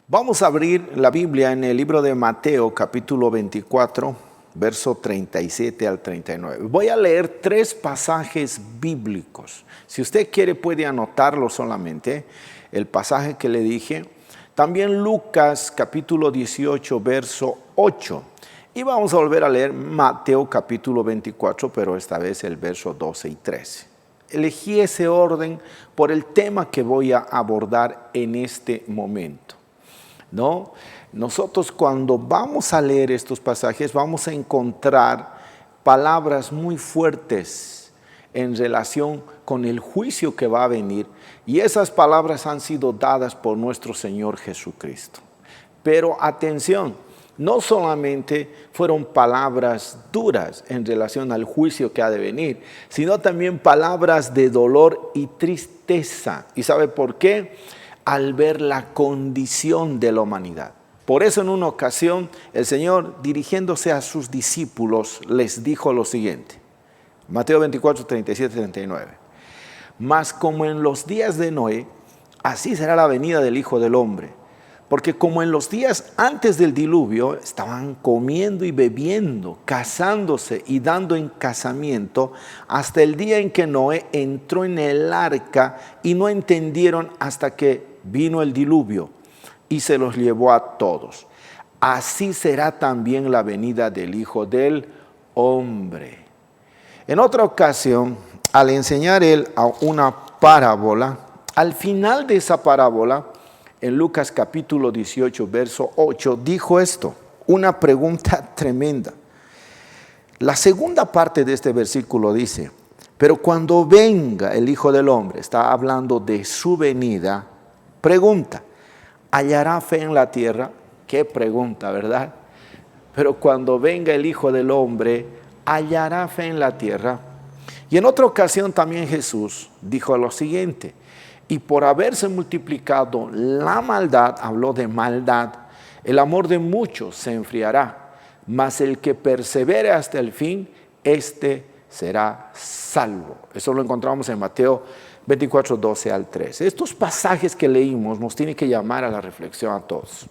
Vamos a abrir la Biblia en el libro de Mateo, capítulo 24, verso 37 al 39. Voy a leer 3 pasajes bíblicos. Si usted quiere puede anotarlo solamente, el pasaje que le dije. También Lucas, capítulo 18, verso 8. Y vamos a volver a leer Mateo, capítulo 24, pero esta vez el verso 12 y 13. Elegí ese orden por el tema que voy a abordar en este momento. ¿No? Nosotros cuando vamos a leer estos pasajes vamos a encontrar palabras muy fuertes en relación con el juicio que va a venir, y esas palabras han sido dadas por nuestro Señor Jesucristo. Pero atención, no solamente fueron palabras duras en relación al juicio que ha de venir, sino también palabras de dolor y tristeza. ¿Y sabe por qué? Al ver la condición de la humanidad. Por eso en una ocasión el Señor, dirigiéndose a sus discípulos, les dijo lo siguiente. Mateo 24, 37, 39. Mas como en los días de Noé, así será la venida del Hijo del Hombre. Porque como en los días antes del diluvio, estaban comiendo y bebiendo, casándose y dando en casamiento, hasta el día en que Noé entró en el arca, y no entendieron hasta que vino el diluvio y se los llevó a todos. Así será también la venida del Hijo del Hombre. En otra ocasión, al enseñar él a una parábola, al final de esa parábola, en Lucas capítulo 18, verso 8, dijo esto, una pregunta tremenda. La segunda parte de este versículo dice, pero cuando venga el Hijo del Hombre, está hablando de su venida, pregunta, ¿hallará fe en la tierra? Qué pregunta, ¿verdad? Pero cuando venga el Hijo del Hombre, ¿hallará fe en la tierra? Y en otra ocasión también Jesús dijo lo siguiente, y por haberse multiplicado la maldad, habló de maldad, el amor de muchos se enfriará, mas el que persevere hasta el fin, éste será salvo. Eso lo encontramos en Mateo 24, 12 al 13. Estos pasajes que leímos nos tienen que llamar a la reflexión a todos.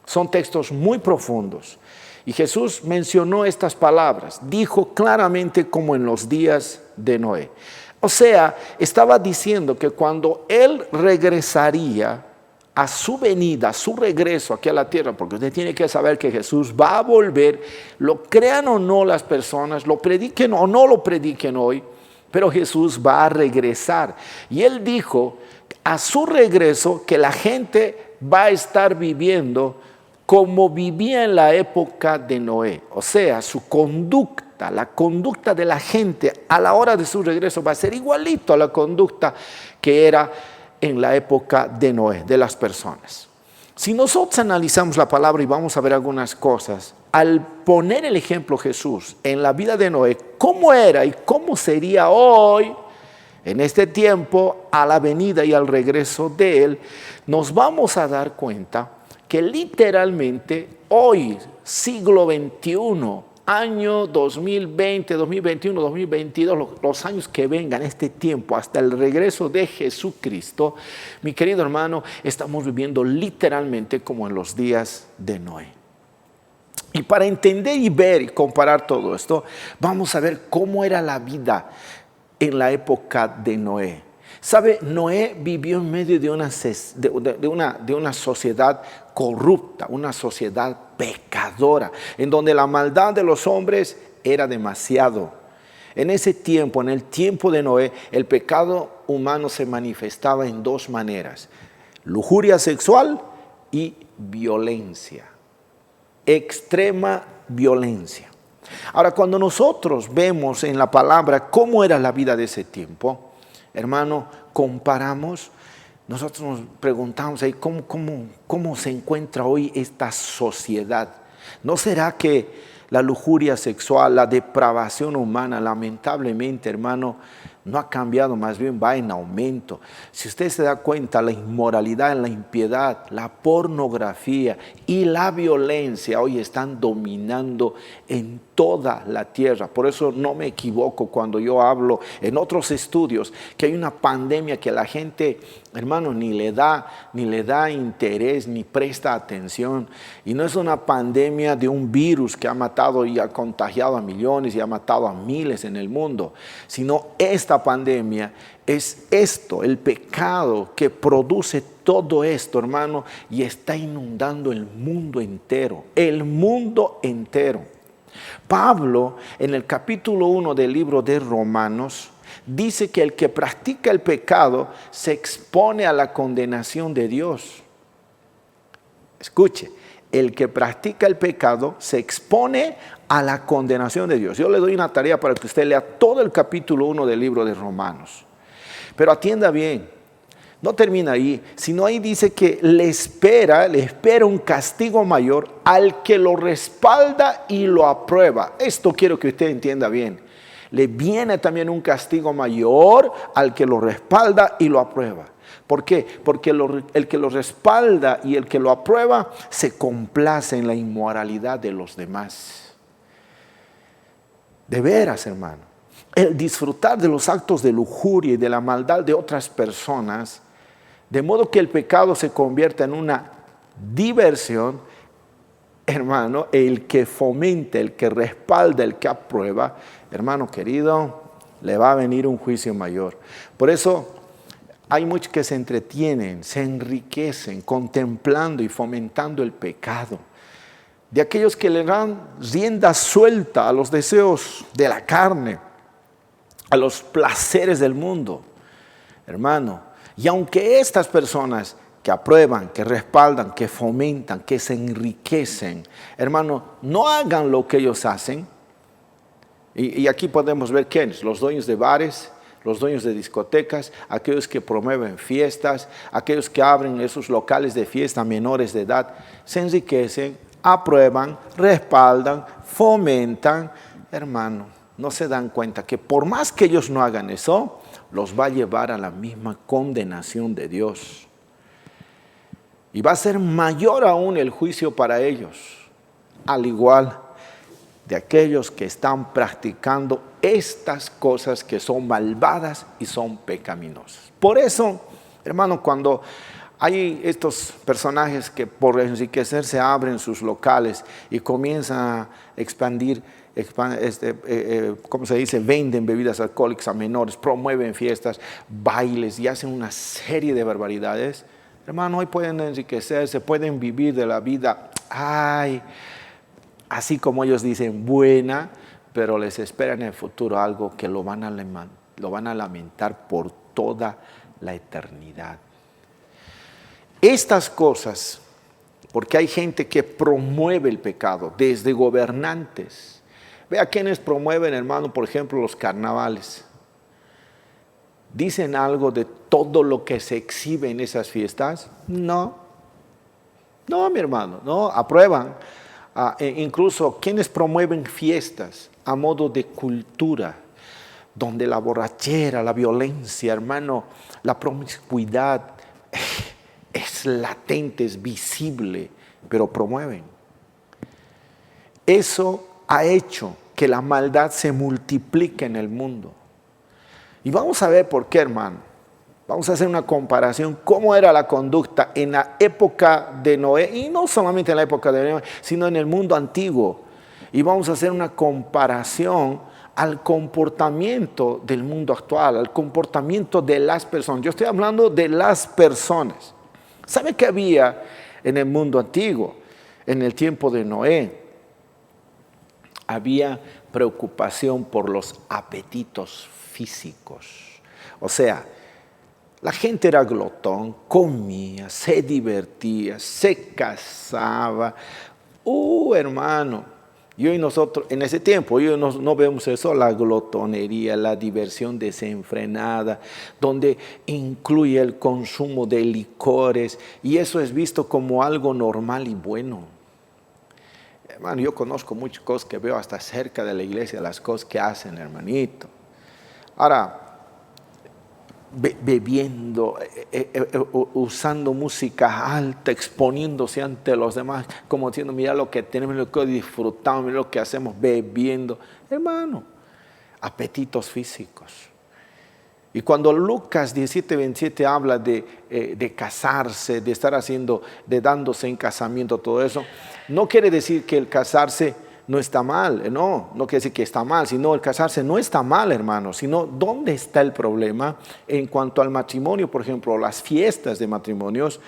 Son textos muy profundos. Y Jesús mencionó estas palabras, dijo claramente como en los días de Noé. O sea, estaba diciendo que cuando Él regresaría a su venida, a su regreso aquí a la tierra, porque usted tiene que saber que Jesús va a volver, lo crean o no las personas, lo prediquen o no lo prediquen hoy, pero Jesús va a regresar. Y Él dijo a su regreso que la gente va a estar viviendo como vivía en la época de Noé. O sea, su conducta, la conducta de la gente a la hora de su regreso va a ser igualito a la conducta que era en la época de Noé, de las personas. Si nosotros analizamos la palabra y vamos a ver algunas cosas, al poner el ejemplo Jesús en la vida de Noé, cómo era y cómo sería hoy, en este tiempo, a la venida y al regreso de Él, nos vamos a dar cuenta que literalmente hoy, siglo XXI, año 2020, 2021, 2022, los años que vengan, este tiempo, hasta el regreso de Jesucristo, mi querido hermano, estamos viviendo literalmente como en los días de Noé. Y para entender y ver y comparar todo esto, vamos a ver cómo era la vida en la época de Noé. ¿Sabe? Noé vivió en medio de una sociedad corrupta, una sociedad pecadora, en donde la maldad de los hombres era demasiado. En ese tiempo, en el tiempo de Noé, el pecado humano se manifestaba en 2 maneras: lujuria sexual y violencia, extrema violencia. Ahora, cuando nosotros vemos en la palabra cómo era la vida de ese tiempo, hermano, comparamos, nosotros nos preguntamos ahí, ¿cómo se encuentra hoy esta sociedad? ¿No será que la lujuria sexual, la depravación humana, lamentablemente, hermano, No ha cambiado, más bien va en aumento. Si usted se da cuenta, la inmoralidad, la impiedad, la pornografía y la violencia hoy están dominando en toda la tierra. Por eso no me equivoco cuando yo hablo en otros estudios que hay una pandemia que la gente, hermano, ni le da interés, ni presta atención. Y no es una pandemia de un virus que ha matado y ha contagiado a millones y ha matado a miles en el mundo, sino esta pandemia es esto, el pecado que produce todo esto, hermano, y está inundando el mundo entero, Pablo, en el capítulo 1 del libro de Romanos, dice que el que practica el pecado se expone a la condenación de Dios. Escuche, el que practica el pecado se expone a la condenación de Dios. Yo le doy una tarea para que usted lea todo el capítulo 1 del libro de Romanos. Pero atienda bien, no termina ahí, sino ahí dice que le espera un castigo mayor al que lo respalda y lo aprueba. Esto quiero que usted entienda bien. Le viene también un castigo mayor al que lo respalda y lo aprueba. ¿Por qué? Porque el que lo respalda y el que lo aprueba se complace en la inmoralidad de los demás. De veras, hermano, el disfrutar de los actos de lujuria y de la maldad de otras personas, de modo que el pecado se convierta en una diversión, hermano, el que fomenta, el que respalda, el que aprueba, hermano querido, le va a venir un juicio mayor. Por eso hay muchos que se entretienen, se enriquecen contemplando y fomentando el pecado. De aquellos que le dan rienda suelta a los deseos de la carne, a los placeres del mundo, hermano. Y aunque estas personas que aprueban, que respaldan, que fomentan, que se enriquecen, hermano, no hagan lo que ellos hacen. Y aquí podemos ver quiénes, los dueños de bares, los dueños de discotecas, aquellos que promueven fiestas, aquellos que abren esos locales de fiesta a menores de edad, se enriquecen, aprueban, respaldan, fomentan, hermano. No se dan cuenta que por más que ellos no hagan eso, los va a llevar a la misma condenación de Dios. Y va a ser mayor aún el juicio para ellos, al igual de aquellos que están practicando estas cosas que son malvadas y son pecaminosas. Por eso, hermano, cuando hay estos personajes que por enriquecerse abren sus locales y comienzan a expandir, ¿cómo se dice? Venden bebidas alcohólicas a menores, promueven fiestas, bailes y hacen una serie de barbaridades. Hermano, hoy pueden enriquecerse, pueden vivir de la vida, así como ellos dicen, buena, pero les espera en el futuro algo que lo van a lamentar por toda la eternidad. Estas cosas, porque hay gente que promueve el pecado, desde gobernantes. Vea quienes promueven, hermano, por ejemplo, los carnavales. ¿Dicen algo de todo lo que se exhibe en esas fiestas? No, mi hermano, no, aprueban. Incluso quienes promueven fiestas a modo de cultura, donde la borrachera, la violencia, hermano, la promiscuidad es latente, es visible, pero promueven. Eso ha hecho que la maldad se multiplique en el mundo. Y vamos a ver por qué, hermano. Vamos a hacer una comparación, cómo era la conducta en la época de Noé, y no solamente en la época de Noé, sino en el mundo antiguo. Y vamos a hacer una comparación al comportamiento del mundo actual, al comportamiento de las personas. Yo estoy hablando de las personas. ¿Sabe qué había en el mundo antiguo? En el tiempo de Noé, había preocupación por los apetitos físicos. O sea, la gente era glotón, comía, se divertía, se casaba. Hermano, yo y nosotros, en ese tiempo, yo no vemos eso, la glotonería, la diversión desenfrenada, donde incluye el consumo de licores, y eso es visto como algo normal y bueno. Hermano, yo conozco muchas cosas que veo hasta cerca de la iglesia, las cosas que hacen, hermanito. Ahora, bebiendo, usando música alta, exponiéndose ante los demás, como diciendo, mira lo que tenemos, lo que disfrutamos, mira lo que hacemos, bebiendo. Hermano, apetitos físicos. Y cuando Lucas 17:27 habla de casarse, de estar haciendo, de dándose en casamiento, todo eso, no quiere decir que el casarse no está mal, no quiere decir que está mal, sino el casarse no está mal, hermano, sino ¿dónde está el problema? En cuanto al matrimonio, por ejemplo, las fiestas de matrimonios,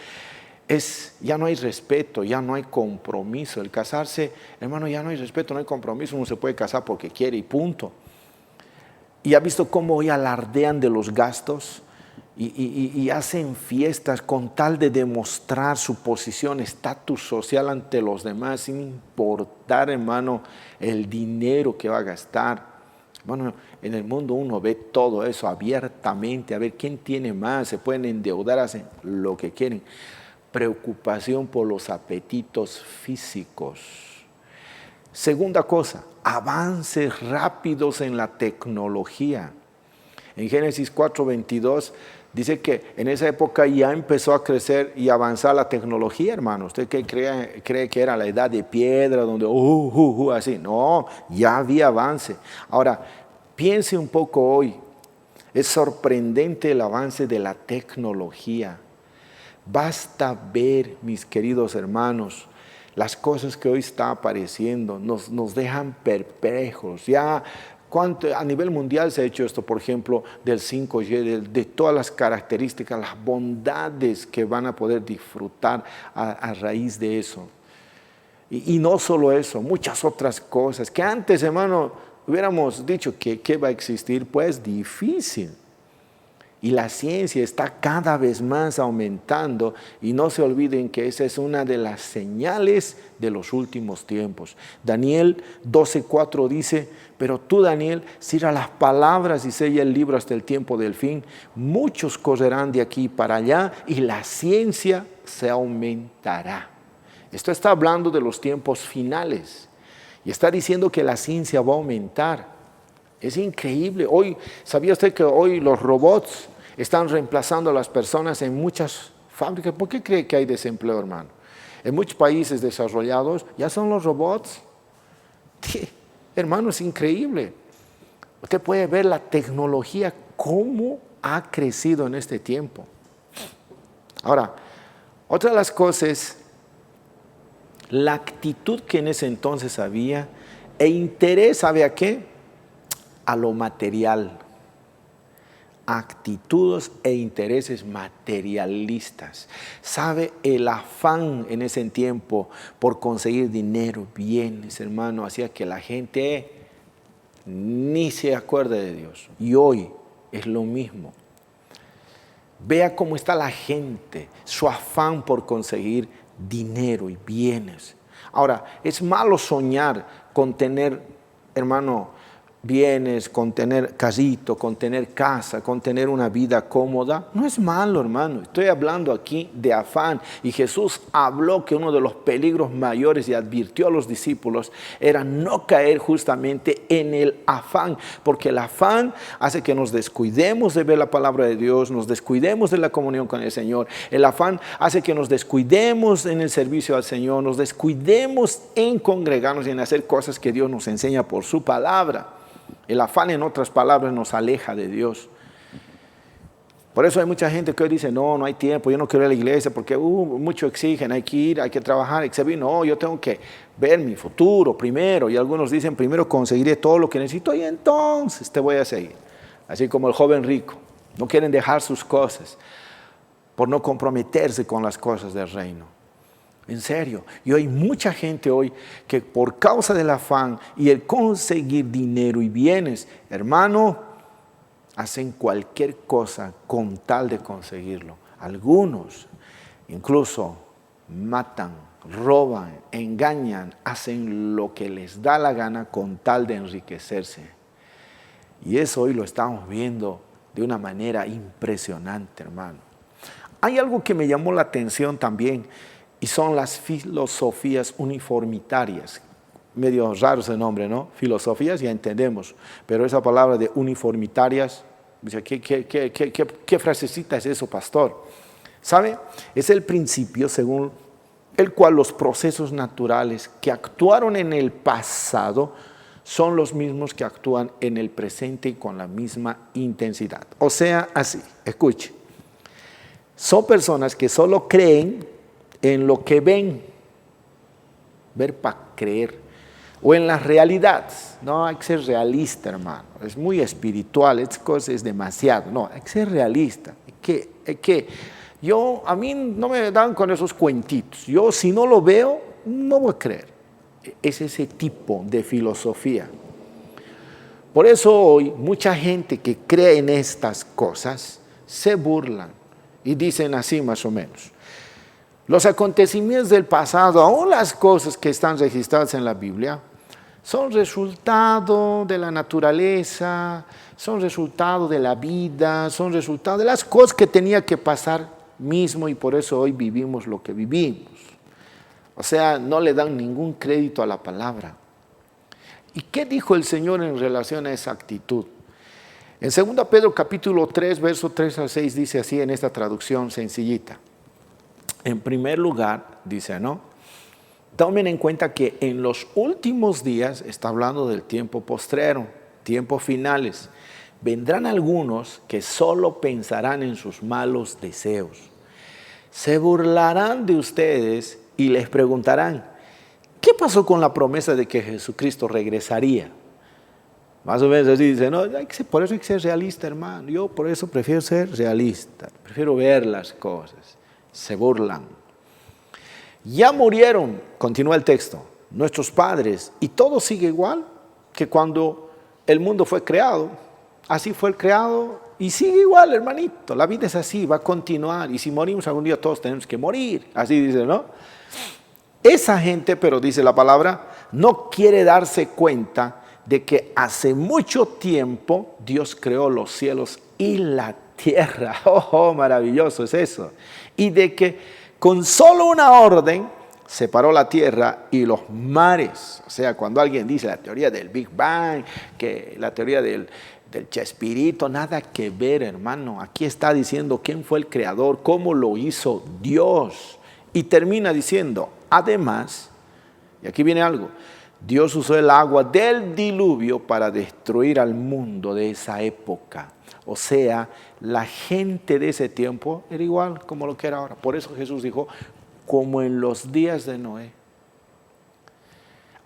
ya no hay respeto, ya no hay compromiso. El casarse, hermano, ya no hay respeto, no hay compromiso, uno se puede casar porque quiere y punto. Y ha visto cómo hoy alardean de los gastos y hacen fiestas con tal de demostrar su posición, estatus social ante los demás, sin importar, hermano, el dinero que va a gastar. Bueno, en el mundo uno ve todo eso abiertamente, a ver quién tiene más, se pueden endeudar, hacen lo que quieren. Preocupación por los apetitos físicos. Segunda cosa, avances rápidos en la tecnología. En Génesis 4:22 dice que en esa época ya empezó a crecer y avanzar la tecnología, hermano. ¿Usted qué cree que era la edad de piedra, donde así? No, ya había avance. Ahora, piense un poco hoy. Es sorprendente el avance de la tecnología. Basta ver, mis queridos hermanos, las cosas que hoy están apareciendo nos dejan perplejos. Ya a nivel mundial se ha hecho esto, por ejemplo, del 5G, de todas las características, las bondades que van a poder disfrutar a raíz de eso. Y no solo eso, muchas otras cosas que antes, hermano, hubiéramos dicho que va a existir, pues difícil. Y la ciencia está cada vez más aumentando y no se olviden que esa es una de las señales de los últimos tiempos. Daniel 12:4 dice, pero tú, Daniel, cierra las palabras y sella el libro hasta el tiempo del fin. Muchos correrán de aquí para allá y la ciencia se aumentará. Esto está hablando de los tiempos finales y está diciendo que la ciencia va a aumentar. Es increíble. Hoy, ¿sabía usted que hoy los robots están reemplazando a las personas en muchas fábricas? ¿Por qué cree que hay desempleo, hermano? En muchos países desarrollados ya son los robots. Hermano, es increíble. Usted puede ver la tecnología, cómo ha crecido en este tiempo. Ahora, otra de las cosas, la actitud que en ese entonces había e interés, ¿sabe a qué? A lo material, actitudes e intereses materialistas. ¿Sabe? El afán en ese tiempo por conseguir dinero, bienes, hermano, hacía que la gente ni se acuerde de Dios. Y hoy es lo mismo. Vea cómo está la gente, su afán por conseguir dinero y bienes. Ahora, es malo soñar con tener, hermano, bienes, con tener casito, con tener casa, con tener una vida cómoda. No es malo, hermano. Estoy hablando aquí de afán. Y Jesús habló que uno de los peligros mayores y advirtió a los discípulos era no caer justamente en el afán, porque el afán hace que nos descuidemos de ver la palabra de Dios, nos descuidemos de la comunión con el Señor. El afán hace que nos descuidemos en el servicio al Señor, nos descuidemos en congregarnos y en hacer cosas que Dios nos enseña por su palabra. El afán, en otras palabras, nos aleja de Dios. Por eso hay mucha gente que hoy dice, no hay tiempo, yo no quiero ir a la iglesia porque mucho exigen, hay que ir, hay que trabajar, etc. No, yo tengo que ver mi futuro primero. Y algunos dicen, primero conseguiré todo lo que necesito y entonces te voy a seguir. Así como el joven rico, no quieren dejar sus cosas por no comprometerse con las cosas del reino. En serio, y hay mucha gente hoy que por causa del afán y el conseguir dinero y bienes, hermano, hacen cualquier cosa con tal de conseguirlo. Algunos incluso matan, roban, engañan, hacen lo que les da la gana con tal de enriquecerse. Y eso hoy lo estamos viendo de una manera impresionante, hermano. Hay algo que me llamó la atención también, y son las filosofías uniformitarias. Medio raro ese nombre, ¿no? Filosofías ya entendemos, pero esa palabra de uniformitarias, Dice, ¿qué frasecita es eso, pastor? ¿Sabe? Es el principio según el cual los procesos naturales que actuaron en el pasado son los mismos que actúan en el presente y con la misma intensidad. O sea, así, escuche. Son personas que solo creen en lo que ven, ver para creer, o en las realidades. No, hay que ser realista, hermano. Es muy espiritual, esta cosa es demasiado. No, hay que ser realista. A mí no me dan con esos cuentitos. Yo, si no lo veo, no voy a creer. Es ese tipo de filosofía. Por eso hoy mucha gente que cree en estas cosas se burlan y dicen así más o menos. Los acontecimientos del pasado, aún las cosas que están registradas en la Biblia, son resultado de la naturaleza, son resultado de la vida, son resultado de las cosas que tenía que pasar mismo, y por eso hoy vivimos lo que vivimos. O sea, no le dan ningún crédito a la palabra. ¿Y qué dijo el Señor en relación a esa actitud? En 2 Pedro capítulo 3, verso 3 al 6 dice así en esta traducción sencillita. En primer lugar, dice, ¿no? Tomen en cuenta que en los últimos días, está hablando del tiempo postrero, tiempos finales, vendrán algunos que solo pensarán en sus malos deseos. Se burlarán de ustedes y les preguntarán, ¿qué pasó con la promesa de que Jesucristo regresaría? Más o menos así dice, no, por eso hay que ser realista, hermano. Yo por eso prefiero ser realista, prefiero ver las cosas. Se burlan. Ya murieron, continúa el texto, nuestros padres, y todo sigue igual que cuando el mundo fue creado. Así fue el creado y sigue igual, hermanito. La vida es así, va a continuar. Y si morimos algún día, todos tenemos que morir. Así dice, ¿no? Esa gente, pero dice la palabra, no quiere darse cuenta de que hace mucho tiempo Dios creó los cielos y la tierra. Oh, maravilloso es eso. Y de que con solo una orden separó la tierra y los mares. O sea, cuando alguien dice la teoría del Big Bang, que la teoría del Chespirito, nada que ver, hermano. Aquí está diciendo quién fue el creador, cómo lo hizo Dios. Y termina diciendo, además, y aquí viene algo, Dios usó el agua del diluvio para destruir al mundo de esa época. O sea, la gente de ese tiempo era igual como lo que era ahora. Por eso Jesús dijo, como en los días de Noé.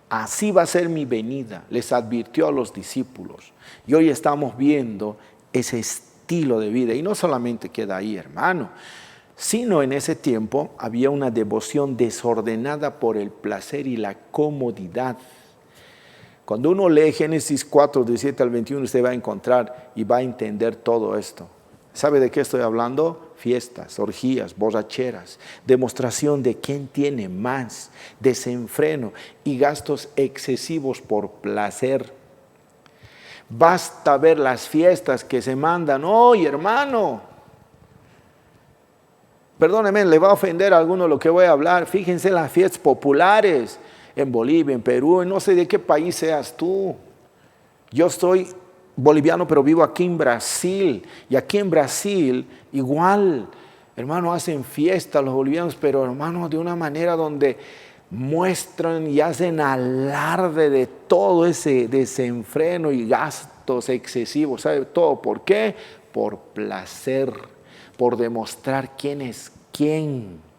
Así va a ser mi venida, les advirtió a los discípulos. Y hoy estamos viendo ese estilo de vida. Y no solamente queda ahí, hermano, sino en ese tiempo había una devoción desordenada por el placer y la comodidad. Cuando uno lee Génesis 4, 17 al 21, usted va a encontrar y va a entender todo esto. ¿Sabe de qué estoy hablando? Fiestas, orgías, borracheras, demostración de quién tiene más, desenfreno y gastos excesivos por placer. Basta ver las fiestas que se mandan hoy, hermano. Perdóneme, le va a ofender a alguno lo que voy a hablar. Fíjense en las fiestas populares en Bolivia, en Perú, no sé de qué país seas tú. Yo soy boliviano, pero vivo aquí en Brasil. Y aquí en Brasil, igual, hermano, hacen fiesta los bolivianos, pero hermano, de una manera donde muestran y hacen alarde de todo ese desenfreno y gastos excesivos. ¿Sabe todo por qué? Por placer, por demostrar quién es quién.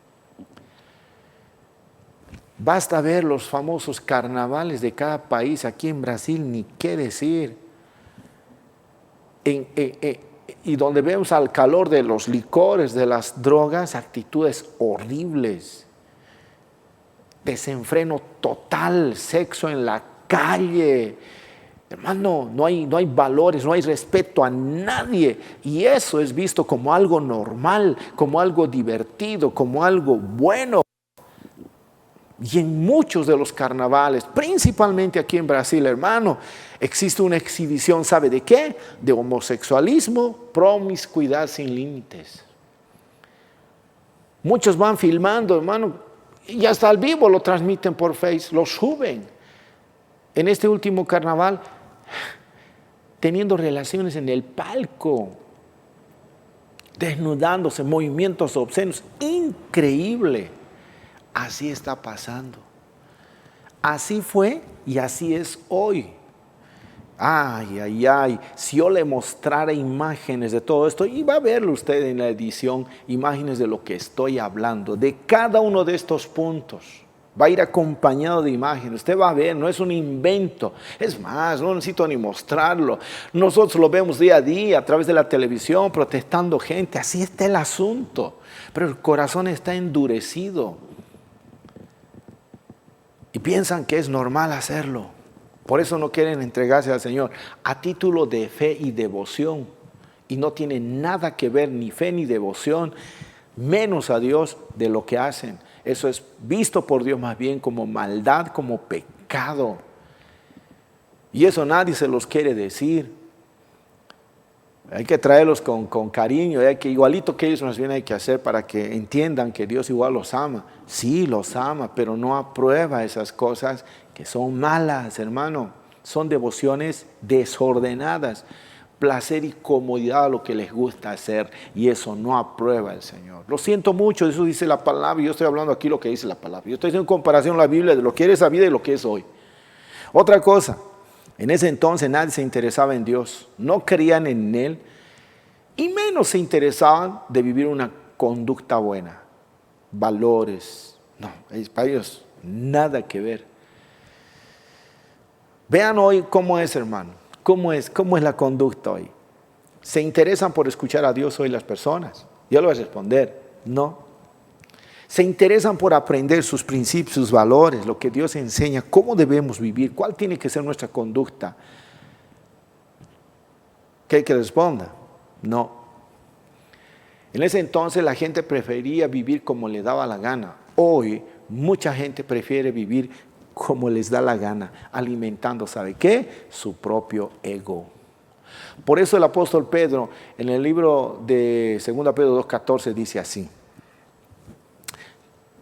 Basta ver los famosos carnavales de cada país. Aquí en Brasil, ni qué decir. Y donde vemos al calor de los licores, de las drogas, actitudes horribles. Desenfreno total, sexo en la calle. Hermano, no hay valores, no hay respeto a nadie. Y eso es visto como algo normal, como algo divertido, como algo bueno. Y en muchos de los carnavales, principalmente aquí en Brasil, hermano, existe una exhibición, ¿sabe de qué? De homosexualismo, promiscuidad sin límites. Muchos van filmando, hermano, y hasta al vivo lo transmiten por Facebook, lo suben. En este último carnaval, teniendo relaciones en el palco, desnudándose, movimientos obscenos. Increíble. Así está pasando. Así fue y así es hoy. Ay, ay, ay, si yo le mostrara imágenes de todo esto, y va a verlo usted en la edición, imágenes de lo que estoy hablando, de cada uno de estos puntos. Va a ir acompañado de imágenes, usted va a ver, no es un invento. Es más, no necesito ni mostrarlo. Nosotros lo vemos día a día a través de la televisión, protestando gente, así está el asunto. Pero el corazón está endurecido. Y piensan que es normal hacerlo. Por eso no quieren entregarse al Señor a título de fe y devoción. Y no tiene nada que ver ni fe ni devoción, menos a Dios, de lo que hacen. Eso es visto por Dios más bien como maldad, como pecado. Y eso nadie se los quiere decir. Hay que traerlos con cariño, hay que, igualito que ellos más bien hay que hacer para que entiendan que Dios igual los ama. Sí, los ama, pero no aprueba esas cosas que son malas, hermano. Son devociones desordenadas, placer y comodidad a lo que les gusta hacer, y eso no aprueba el Señor. Lo siento mucho, eso dice la palabra, y yo estoy hablando aquí lo que dice la palabra. Yo estoy haciendo comparación a la Biblia de lo que era esa vida y lo que es hoy. Otra cosa. En ese entonces nadie se interesaba en Dios, no creían en Él y menos se interesaban de vivir una conducta buena, valores. No, para ellos nada que ver. Vean hoy cómo es, hermano, cómo es la conducta hoy. ¿Se interesan por escuchar a Dios hoy las personas? Yo le voy a responder, no. Se interesan por aprender sus principios, sus valores, lo que Dios enseña, cómo debemos vivir, cuál tiene que ser nuestra conducta. ¿Qué que responda? No. En ese entonces la gente prefería vivir como le daba la gana. Hoy mucha gente prefiere vivir como les da la gana, alimentando, ¿sabe qué? Su propio ego. Por eso el apóstol Pedro, en el libro de 2 Pedro 2:14, dice así: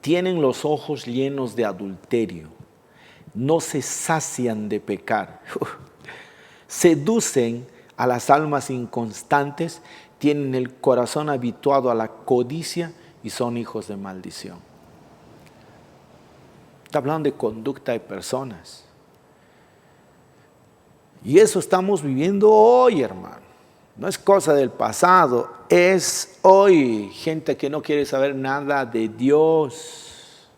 tienen los ojos llenos de adulterio, no se sacian de pecar, seducen a las almas inconstantes, tienen el corazón habituado a la codicia y son hijos de maldición. Está hablando de conducta de personas. Y eso estamos viviendo hoy, hermano. No es cosa del pasado, es hoy. Gente que no quiere saber nada de Dios.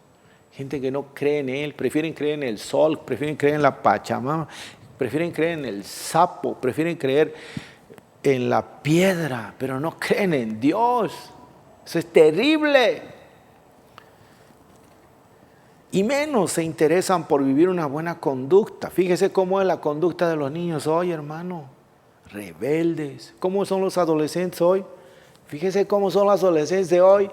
Gente que no cree en Él, prefieren creer en el sol, prefieren creer en la Pachamama, prefieren creer en el sapo, prefieren creer en la piedra, pero no creen en Dios. Eso es terrible. Y menos se interesan por vivir una buena conducta. Fíjese cómo es la conducta de los niños hoy, hermano. Rebeldes. ¿Cómo son los adolescentes hoy? Fíjese cómo son los adolescentes de hoy.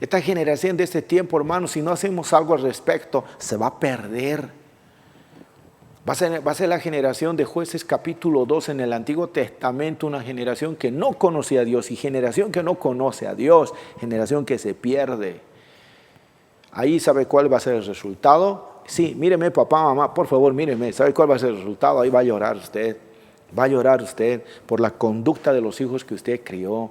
Esta generación de este tiempo, hermano, si no hacemos algo al respecto, se va a perder. Va a ser la generación de Jueces capítulo 2 en el Antiguo Testamento, una generación que no conocía a Dios, y generación que no conoce a Dios, generación que se pierde. Ahí, ¿sabe cuál va a ser el resultado? Sí, míreme, papá, mamá, por favor, míreme. ¿Sabe cuál va a ser el resultado? Ahí va a llorar usted. Va a llorar usted por la conducta de los hijos que usted crió.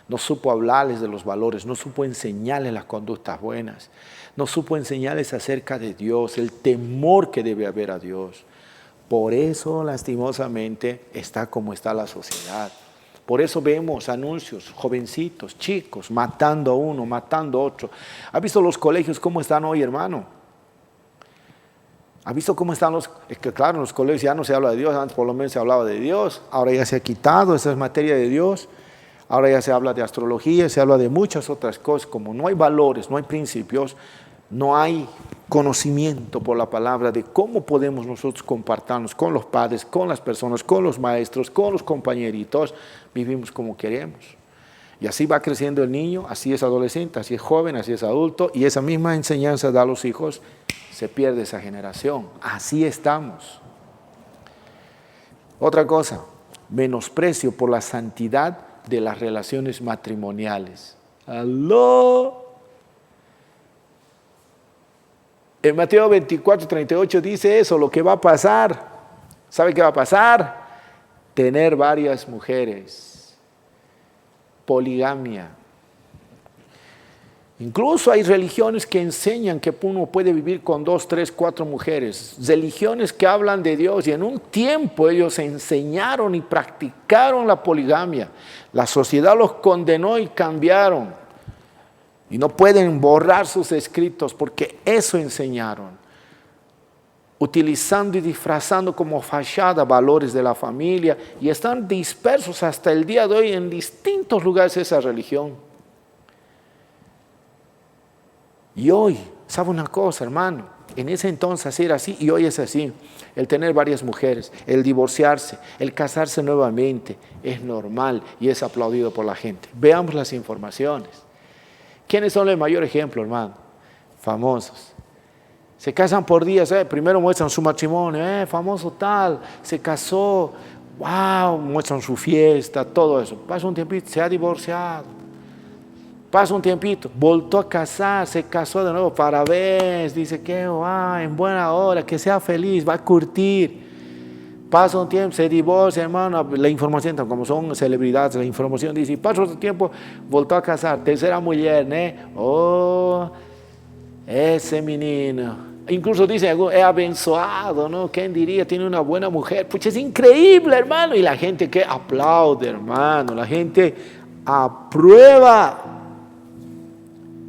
No supo hablarles de los valores, no supo enseñarles las conductas buenas, no supo enseñarles acerca de Dios, el temor que debe haber a Dios. Por eso, lastimosamente, está como está la sociedad. Por eso vemos anuncios, jovencitos, chicos, matando a uno, matando a otro. ¿Ha visto los colegios cómo están hoy, hermano? ¿Ha visto cómo están los? Es que claro, en los colegios ya no se habla de Dios, antes por lo menos se hablaba de Dios, ahora ya se ha quitado, esa es materia de Dios, ahora ya se habla de astrología, se habla de muchas otras cosas, como no hay valores, no hay principios, no hay conocimiento por la palabra de cómo podemos nosotros compartirnos con los padres, con las personas, con los maestros, con los compañeritos, vivimos como queremos. Y así va creciendo el niño, así es adolescente, así es joven, así es adulto, y esa misma enseñanza da a los hijos, se pierde esa generación. Así estamos. Otra cosa, menosprecio por la santidad de las relaciones matrimoniales. ¡Aló! En Mateo 24:38 dice eso, lo que va a pasar. ¿Sabe qué va a pasar? tener varias mujeres, poligamia. Incluso hay religiones que enseñan que uno puede vivir con 2, 3, 4 mujeres. Religiones que hablan de Dios y en un tiempo ellos enseñaron y practicaron la poligamia. La sociedad los condenó y cambiaron. Y no pueden borrar sus escritos porque eso enseñaron. Utilizando y disfrazando como fachada valores de la familia. Y están dispersos hasta el día de hoy en distintos lugares de esa religión. Y hoy, ¿sabe una cosa, hermano? En ese entonces era así y hoy es así. El tener varias mujeres, el divorciarse, el casarse nuevamente es normal y es aplaudido por la gente. Veamos las informaciones. ¿Quiénes son el mayor ejemplo, hermano? Famosos. Se casan por días, primero muestran su matrimonio, famoso tal, se casó, wow, muestran su fiesta, todo eso. Pasa un tiempito, se ha divorciado. Pasa un tiempito, volvió a casar, se casó de nuevo, parabéns, dice que en buena hora, que sea feliz, va a curtir. Pasa un tiempo, se divorcia, hermano, la información, como son celebridades, la información dice, pasa otro tiempo, volvió a casar, tercera mujer, ese menino. Incluso dice, es abençoado, ¿no? ¿Quién diría? Tiene una buena mujer. Pues es increíble, hermano. Y la gente que aplaude, hermano, la gente aprueba.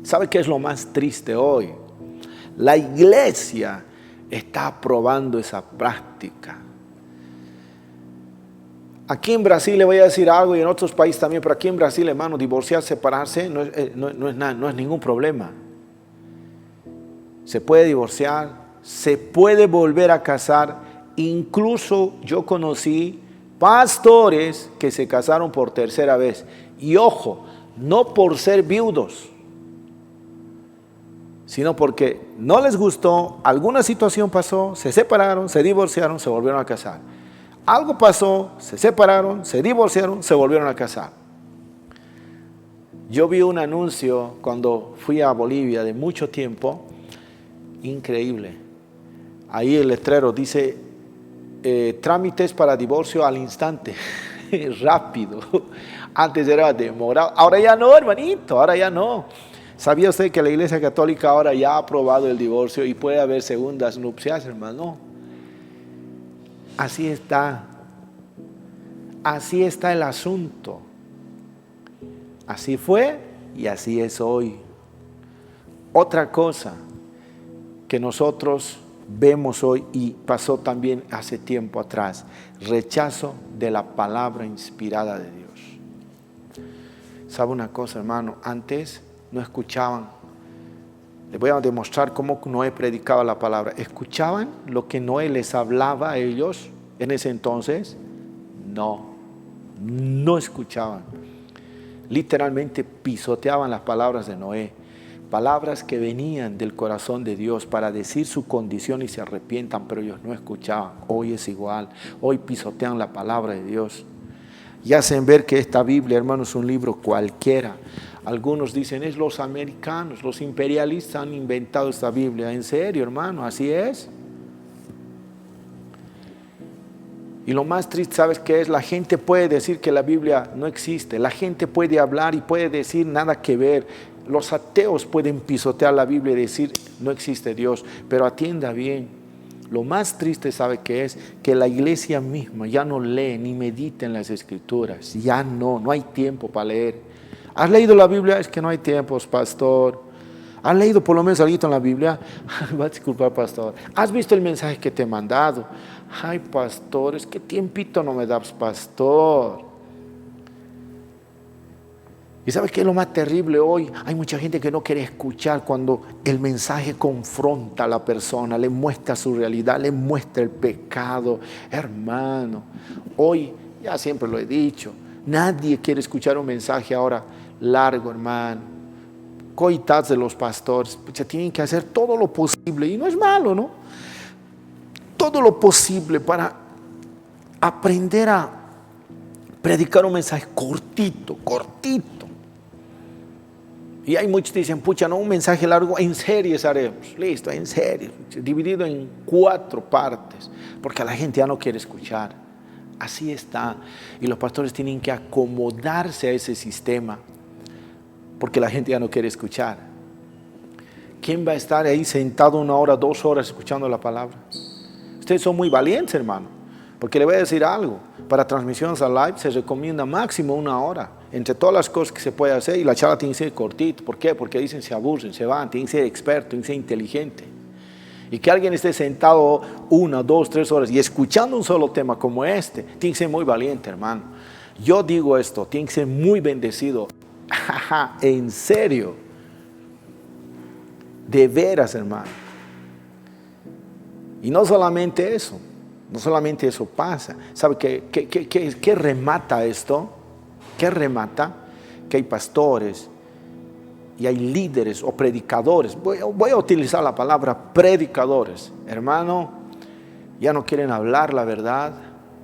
¿Sabe qué es lo más triste hoy? La iglesia está aprobando esa práctica. Aquí en Brasil le voy a decir algo y en otros países también, pero aquí en Brasil, hermano, divorciar, separarse no es ningún problema. Se puede divorciar, se puede volver a casar. Incluso yo conocí pastores que se casaron por tercera vez. Y ojo, no por ser viudos, sino porque no les gustó, alguna situación pasó, se separaron, se divorciaron, se volvieron a casar. Algo pasó, se separaron, se divorciaron, se volvieron a casar. Yo vi un anuncio cuando fui a Bolivia de mucho tiempo, increíble. Ahí el letrero dice, trámites para divorcio al instante, rápido. Antes era demorado, ahora ya no, hermanito, ahora ya no. ¿Sabía usted que la Iglesia Católica ahora ya ha aprobado el divorcio y puede haber segundas nupcias, hermano? Así está. Así está el asunto. Así fue y así es hoy. Otra cosa que nosotros vemos hoy y pasó también hace tiempo atrás, rechazo de la palabra inspirada de Dios. ¿Sabe una cosa, hermano? Antes no escuchaban. Les voy a demostrar cómo Noé predicaba la palabra. ¿Escuchaban lo que Noé les hablaba a ellos en ese entonces? No escuchaban. Literalmente pisoteaban las palabras de Noé. Palabras que venían del corazón de Dios para decir su condición y se arrepientan, pero ellos no escuchaban. Hoy es igual. Hoy pisotean la palabra de Dios. Y hacen ver que esta Biblia, hermano, es un libro cualquiera. Algunos dicen, es los americanos, los imperialistas han inventado esta Biblia. ¿En serio, hermano? ¿Así es? Y lo más triste, ¿sabes qué es? La gente puede decir que la Biblia no existe. La gente puede hablar y puede decir nada que ver. Los ateos pueden pisotear la Biblia y decir, no existe Dios. Pero atienda bien. Lo más triste, ¿sabe qué es? Que la iglesia misma ya no lee ni medita en las Escrituras. Ya no hay tiempo para leer. ¿Has leído la Biblia? Es que no hay tiempos, pastor. ¿Has leído por lo menos algo en la Biblia? Va a disculpar, pastor. ¿Has visto el mensaje que te he mandado? Ay, pastor, es que tiempito no me das, pastor. ¿Y sabes qué es lo más terrible hoy? Hay mucha gente que no quiere escuchar cuando el mensaje confronta a la persona, le muestra su realidad, le muestra el pecado. Hermano, hoy, ya siempre lo he dicho, nadie quiere escuchar un mensaje ahora largo, hermano. Coitados de los pastores, se tienen que hacer todo lo posible, y no es malo, ¿no? Todo lo posible para aprender a predicar un mensaje cortito. Y hay muchos que dicen, pucha, no, un mensaje largo, en series haremos. Listo, en series, dividido en 4 partes, porque la gente ya no quiere escuchar. Así está. Y los pastores tienen que acomodarse a ese sistema, porque la gente ya no quiere escuchar. ¿Quién va a estar ahí sentado 1 hora, 2 horas escuchando la palabra? Ustedes son muy valientes, hermano, porque le voy a decir algo. Para transmisiones a live se recomienda máximo 1 hora. Entre todas las cosas que se puede hacer, y la charla tiene que ser cortita. ¿Por qué? Porque dicen se aburren, se van, tienen que ser experto, tienen que ser inteligente. Y que alguien esté sentado 1, 2, 3 horas y escuchando un solo tema como este, tiene que ser muy valiente, hermano. Yo digo esto, tiene que ser muy bendecido. En serio. De veras, hermano. Y no solamente eso. No solamente eso pasa. ¿Sabe qué remata esto? ¿Qué remata? Que hay pastores y hay líderes o predicadores. Voy a utilizar la palabra predicadores. Hermano, ya no quieren hablar la verdad.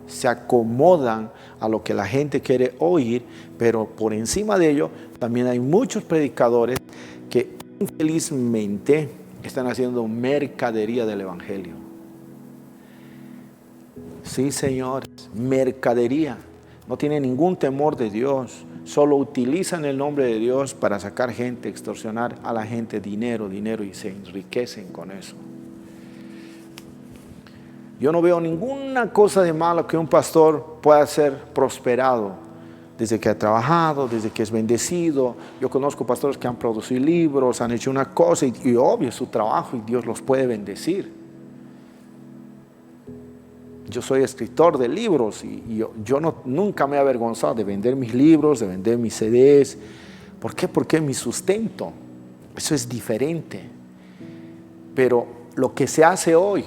Se acomodan a lo que la gente quiere oír. Pero por encima de ello, también hay muchos predicadores que infelizmente están haciendo mercadería del evangelio. Sí, señores, mercadería. No tienen ningún temor de Dios. Solo utilizan el nombre de Dios para sacar gente, extorsionar a la gente dinero y se enriquecen con eso. Yo no veo ninguna cosa de malo que un pastor pueda ser prosperado desde que ha trabajado, desde que es bendecido. Yo conozco pastores que han producido libros, han hecho una cosa y obvio es su trabajo y Dios los puede bendecir. Yo soy escritor de libros y yo nunca me he avergonzado de vender mis libros, de vender mis CDs. ¿Por qué? Porque es mi sustento. Eso es diferente. Pero lo que se hace hoy,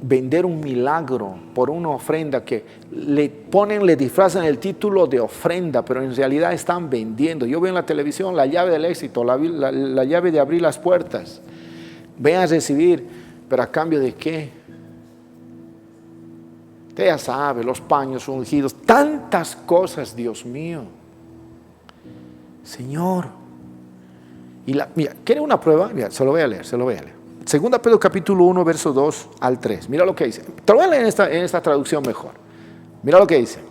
vender un milagro por una ofrenda que le disfrazan el título de ofrenda, pero en realidad están vendiendo. Yo veo en la televisión la llave del éxito, la llave de abrir las puertas. Ven a recibir, pero a cambio de ¿qué? Usted ya sabe, los paños ungidos, tantas cosas, Dios mío. Señor. Mira, ¿quiere una prueba? Mira, se lo voy a leer. Segunda Pedro capítulo 1, verso 2 al 3. Mira lo que dice. Te lo voy a leer en esta traducción mejor. Mira lo que dice.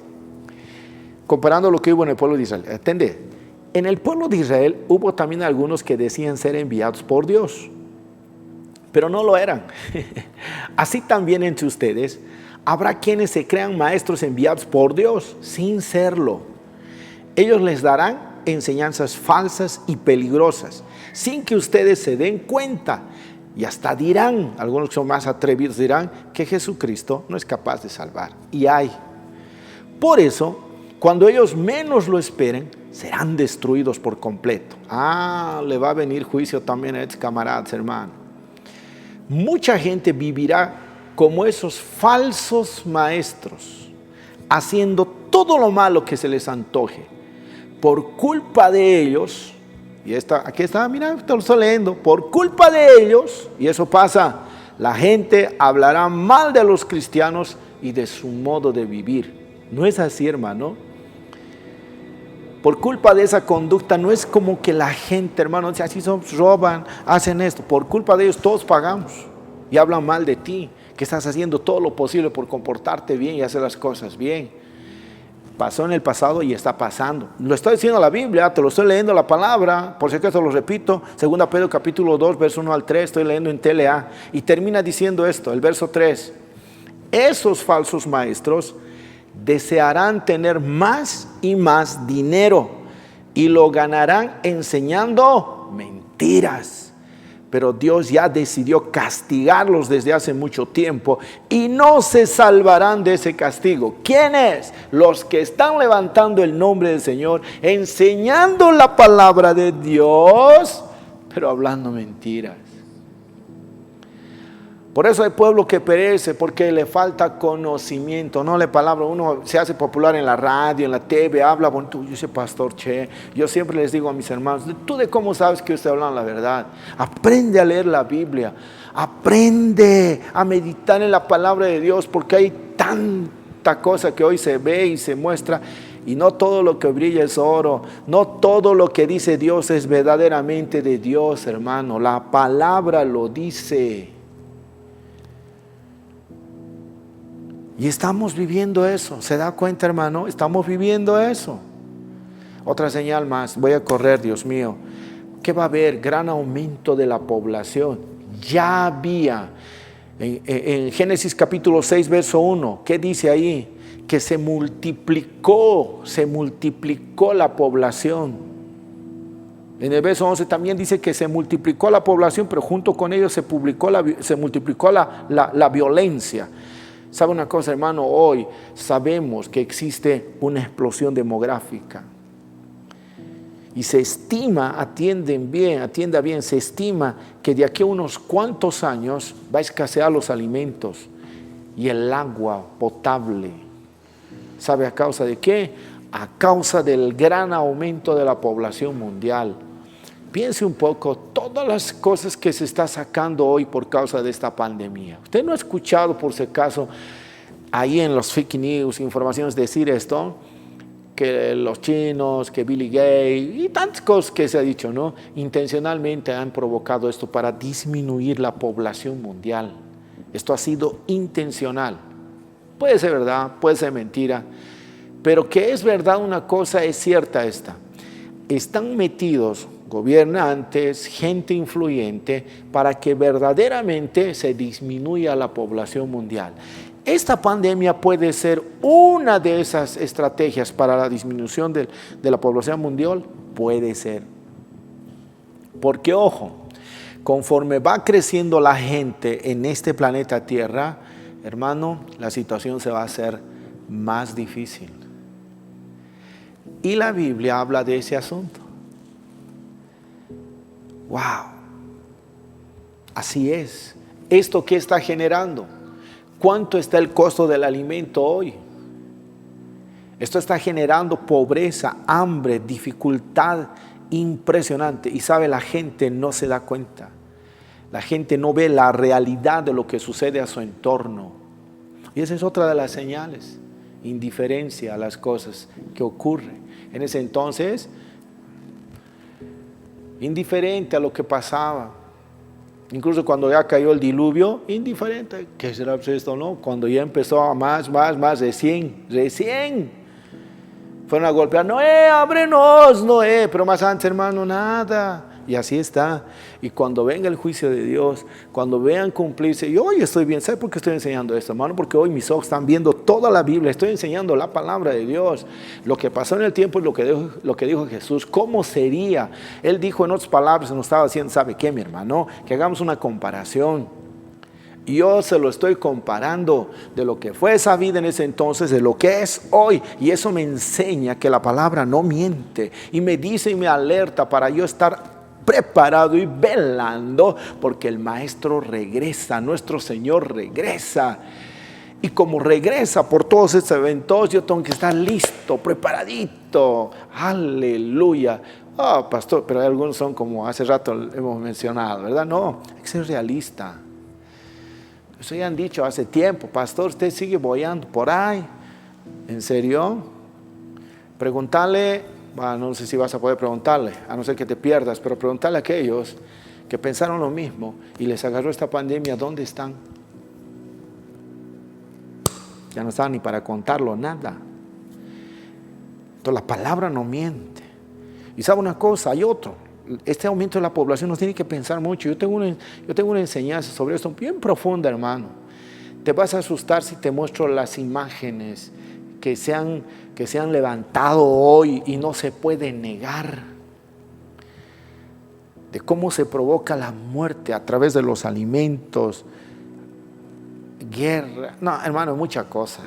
Comparando lo que hubo en el pueblo de Israel. Atende. En el pueblo de Israel hubo también algunos que decían ser enviados por Dios, pero no lo eran. Así también entre ustedes habrá quienes se crean maestros enviados por Dios sin serlo. Ellos les darán enseñanzas falsas y peligrosas, sin que ustedes se den cuenta. Y hasta dirán, algunos que son más atrevidos dirán, que Jesucristo no es capaz de salvar. Y hay. Por eso, cuando ellos menos lo esperen, serán destruidos por completo. Le va a venir juicio también a estos camaradas, hermano. Mucha gente vivirá como esos falsos maestros, haciendo todo lo malo que se les antoje. Por culpa de ellos, y aquí está, mira, te lo estoy leyendo, por culpa de ellos, y eso pasa, la gente hablará mal de los cristianos y de su modo de vivir. ¿No es así, hermano? Por culpa de esa conducta, no es como que la gente, hermano, dice, así son, roban, hacen esto. Por culpa de ellos todos pagamos y hablan mal de ti, que estás haciendo todo lo posible por comportarte bien y hacer las cosas bien. Pasó en el pasado y está pasando. Lo está diciendo la Biblia, te lo estoy leyendo la palabra, por si acaso lo repito, 2 Pedro capítulo 2, verso 1 al 3, estoy leyendo en TLA, y termina diciendo esto, el verso 3. Esos falsos maestros desearán tener más y más dinero y lo ganarán enseñando mentiras. Pero Dios ya decidió castigarlos desde hace mucho tiempo y no se salvarán de ese castigo. ¿Quiénes? Los que están levantando el nombre del Señor, enseñando la palabra de Dios, pero hablando mentiras. Por eso hay pueblo que perece, porque le falta conocimiento, no le palabra. Uno se hace popular en la radio, en la TV, habla bonito. Yo soy pastor Che. Yo siempre les digo a mis hermanos, ¿tú de cómo sabes que usted habla la verdad? Aprende a leer la Biblia, aprende a meditar en la palabra de Dios, porque hay tanta cosa que hoy se ve y se muestra, y no todo lo que brilla es oro, no todo lo que dice Dios es verdaderamente de Dios, hermano. La palabra lo dice. Y estamos viviendo eso. ¿Se da cuenta, hermano? Estamos viviendo eso. Otra señal más. Voy a correr, Dios mío. Que va a haber gran aumento de la población. Ya había. En Génesis capítulo 6, verso 1. ¿Qué dice ahí? Que se multiplicó la población. En el verso 11 también dice que se multiplicó la población, pero junto con ello se multiplicó la violencia. ¿Sabe una cosa, hermano? Hoy sabemos que existe una explosión demográfica. Y se estima, atienda bien, se estima que de aquí a unos cuantos años va a escasear los alimentos y el agua potable. ¿Sabe a causa de qué? A causa del gran aumento de la población mundial. Piense un poco todas las cosas que se está sacando hoy por causa de esta pandemia. ¿Usted no ha escuchado por si acaso ahí en los fake news, informaciones decir esto? Que los chinos, que Billy Gates y tantas cosas que se ha dicho, ¿no? Intencionalmente han provocado esto para disminuir la población mundial. Esto ha sido intencional. Puede ser verdad, puede ser mentira, pero que es verdad una cosa es cierta esta. Están metidos gobernantes, gente influyente, para que verdaderamente se disminuya la población mundial. Esta pandemia puede ser una de esas estrategias para la disminución de la población mundial. Puede ser. Porque, ojo, conforme va creciendo la gente en este planeta Tierra, hermano, la situación se va a hacer más difícil. Y la Biblia habla de ese asunto. ¡Wow! Así es. ¿Esto qué está generando? ¿Cuánto está el costo del alimento hoy? Esto está generando pobreza, hambre, dificultad impresionante. Y sabe, la gente no se da cuenta. La gente no ve la realidad de lo que sucede a su entorno. Y esa es otra de las señales. Indiferencia a las cosas que ocurren. En ese entonces, indiferente a lo que pasaba. Incluso cuando ya cayó el diluvio, indiferente. ¿Qué será esto, no? Cuando ya empezó a más, recién. Fueron a golpear, Noé, ábrenos, Noé. Pero más antes, hermano, nada. Y así está. Y cuando venga el juicio de Dios, cuando vean cumplirse, y hoy estoy bien. ¿Sabe por qué estoy enseñando esto, hermano? Porque hoy mis ojos están viendo toda la Biblia. Estoy enseñando la palabra de Dios. Lo que pasó en el tiempo y lo que dijo Jesús. ¿Cómo sería? Él dijo en otras palabras, nos estaba diciendo, ¿sabe qué, mi hermano? Que hagamos una comparación. Y yo se lo estoy comparando de lo que fue esa vida en ese entonces, de lo que es hoy. Y eso me enseña que la palabra no miente. Y me dice y me alerta para yo estar preparado y velando, porque el Maestro regresa, nuestro Señor regresa. Y como regresa por todos estos eventos, yo tengo que estar listo, preparadito. Aleluya. Pastor, pero algunos son como hace rato hemos mencionado, ¿verdad? No, hay que ser realista. Eso ya han dicho hace tiempo, pastor, usted sigue boyando por ahí. ¿En serio? Preguntarle, no sé si vas a poder preguntarle, a no ser que te pierdas, pero preguntarle a aquellos que pensaron lo mismo y les agarró esta pandemia, ¿dónde están? Ya no estaban ni para contarlo, nada. Entonces la palabra no miente. Y sabe una cosa, hay otro. Este aumento de la población nos tiene que pensar mucho. Yo tengo una enseñanza sobre esto bien profunda, hermano. Te vas a asustar si te muestro las imágenes que se han levantado hoy y no se puede negar. De cómo se provoca la muerte a través de los alimentos, guerra. No, hermano, mucha cosa.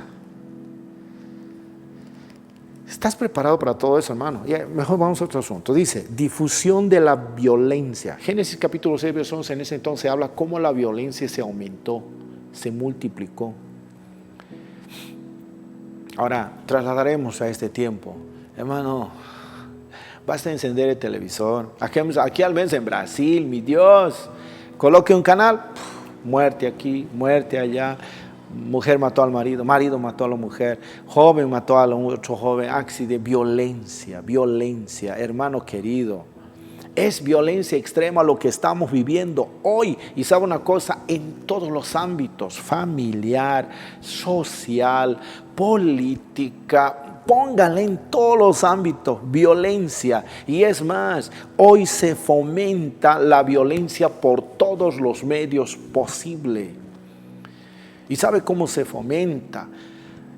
¿Estás preparado para todo eso, hermano? Ya, mejor vamos a otro asunto. Dice, difusión de la violencia. Génesis capítulo 6, verso 11, en ese entonces habla cómo la violencia se aumentó, se multiplicó. Ahora, trasladaremos a este tiempo. Hermano, basta encender el televisor. Aquí al menos en Brasil, mi Dios, coloque un canal, muerte aquí, muerte allá. Mujer mató al marido, marido mató a la mujer, joven mató a otro joven, accidente, violencia, hermano querido. Es violencia extrema lo que estamos viviendo hoy. Y sabe una cosa, en todos los ámbitos, familiar, social, política, póngale en todos los ámbitos, violencia. Y es más, hoy se fomenta la violencia por todos los medios posibles. ¿Y sabe cómo se fomenta?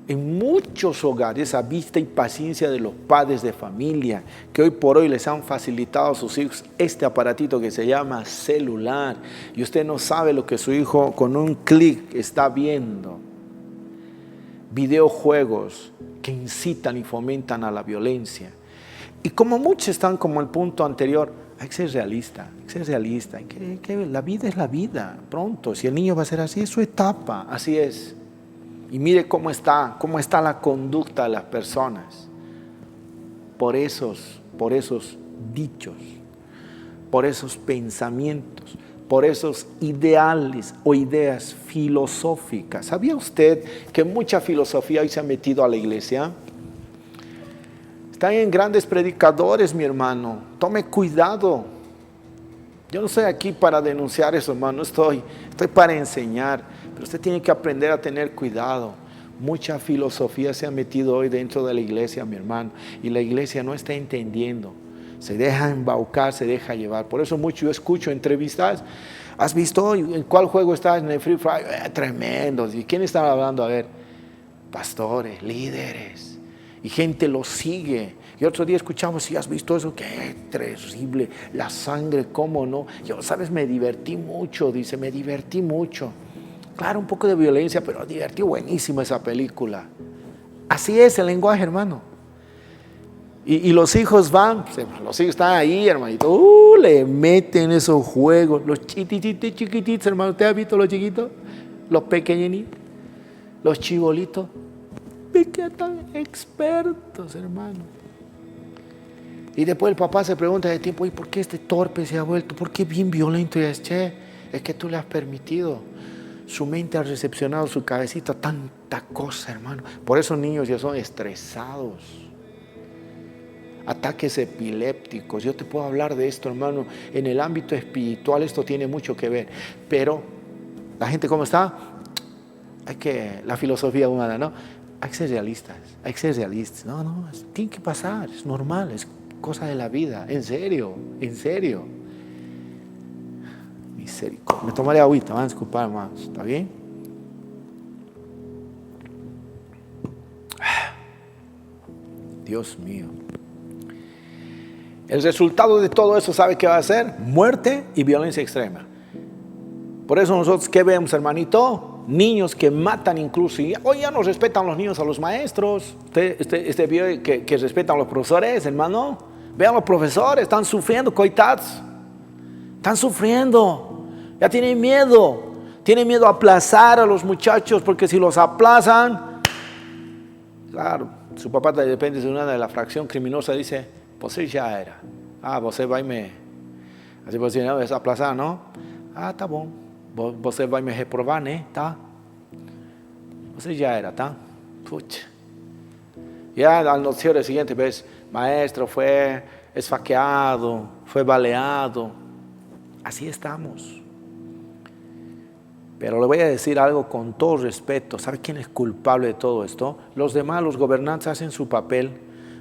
En muchos hogares, a vista y paciencia de los padres de familia, que hoy por hoy les han facilitado a sus hijos este aparatito que se llama celular. Y usted no sabe lo que su hijo con un clic está viendo. Videojuegos que incitan y fomentan a la violencia. Y como muchos están como el punto anterior, hay que ser realista, hay que ser realista. Que la vida es la vida, pronto. Si el niño va a ser así, es su etapa, así es. Y mire cómo está la conducta de las personas. Por esos dichos, por esos pensamientos, por esos ideales o ideas filosóficas. ¿Sabía usted que mucha filosofía hoy se ha metido a la iglesia? Están en grandes predicadores, mi hermano. Tome cuidado. Yo no estoy aquí para denunciar eso, hermano. Estoy para enseñar. Pero usted tiene que aprender a tener cuidado. Mucha filosofía se ha metido hoy dentro de la iglesia, mi hermano. Y la iglesia no está entendiendo. Se deja embaucar, se deja llevar. Por eso mucho yo escucho entrevistas. ¿Has visto hoy en cuál juego estás en el Free Fire? Tremendo. ¿Y quién está hablando? A ver, pastores, líderes. Y gente lo sigue. Y otro día escuchamos, si has visto eso, qué terrible, la sangre, cómo no. Yo, sabes, me divertí mucho, dice, me divertí mucho. Claro, un poco de violencia, pero divertió buenísima esa película. Así es el lenguaje, hermano. Y los hijos van, los hijos están ahí, hermanito, le meten esos juegos, los chiquititos, hermano. ¿Usted ha visto los chiquitos? Los pequeñitos, los chibolitos, tan expertos, hermano. Y después el papá se pregunta de tiempo, ¿y por qué este torpe se ha vuelto? ¿Por qué bien violento? Y es que tú le has permitido. Su mente ha recepcionado, su cabecita, tanta cosa, hermano. Por eso niños ya son estresados. Ataques epilépticos. Yo te puedo hablar de esto, hermano. En el ámbito espiritual esto tiene mucho que ver. Pero la gente, ¿cómo está? La filosofía humana, ¿no? Hay que ser realistas. Hay que ser realistas. No, tiene que pasar. Es normal, es cosa de la vida. En serio. Misericordia. Me tomaré agüita, van a disculpar, hermanos. ¿Está bien? Dios mío. El resultado de todo eso, ¿sabe qué va a ser? Muerte y violencia extrema. Por eso nosotros, ¿qué vemos, hermanito? Niños que matan incluso. Hoy ya no respetan los niños a los maestros. Usted vio que respetan a los profesores, hermano. Vean los profesores, están sufriendo, coitados. Están sufriendo. Ya tienen miedo a aplazar a los muchachos, porque si los aplazan, claro, su papá depende de una de la fracción criminosa, dice, pues ya era. Você vai me, así pues, no, es aplazar, ¿no? Tá bom, você vai me reprovar, ¿né? Tá? Você ya era, tá? Pucha. Ya al noticiero siguiente ves, maestro fue esfaqueado, fue baleado. Así estamos. Pero le voy a decir algo con todo respeto. ¿Sabe quién es culpable de todo esto? Los demás, los gobernantes hacen su papel,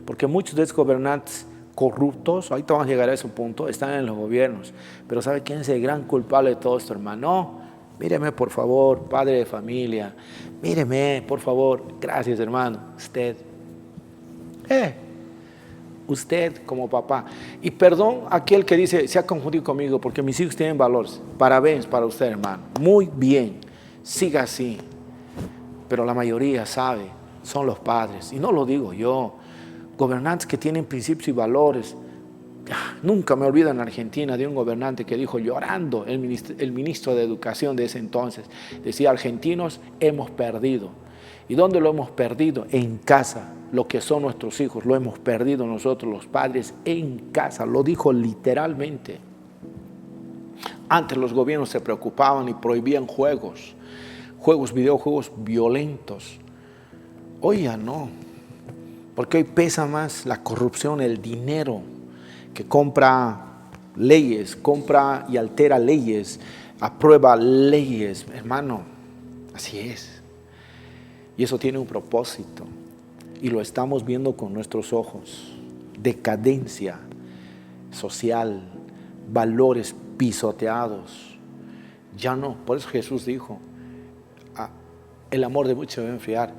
porque muchos de esos gobernantes corruptos, ahorita vamos a llegar a ese punto, están en los gobiernos. Pero ¿sabe quién es el gran culpable de todo esto, hermano? Míreme, por favor, padre de familia. Míreme, por favor. Gracias, hermano. Usted como papá. Y perdón aquel que dice, se ha confundido conmigo porque mis hijos tienen valores. Parabéns para usted, hermano. Muy bien. Siga así. Pero la mayoría sabe, son los padres. Y no lo digo yo. Gobernantes que tienen principios y valores. Nunca me olvido en Argentina de un gobernante que dijo llorando, el ministro de Educación de ese entonces. Decía, argentinos, hemos perdido. ¿Y dónde lo hemos perdido? En casa. Lo que son nuestros hijos, lo hemos perdido nosotros los padres en casa. Lo dijo literalmente. Antes los gobiernos se preocupaban y prohibían videojuegos violentos. Hoy ya no. Porque hoy pesa más la corrupción, el dinero que compra leyes, compra y altera leyes, aprueba leyes, hermano, así es. Y eso tiene un propósito y lo estamos viendo con nuestros ojos. Decadencia social, valores pisoteados. Ya no, por eso Jesús dijo, el amor de muchos se va a enfriar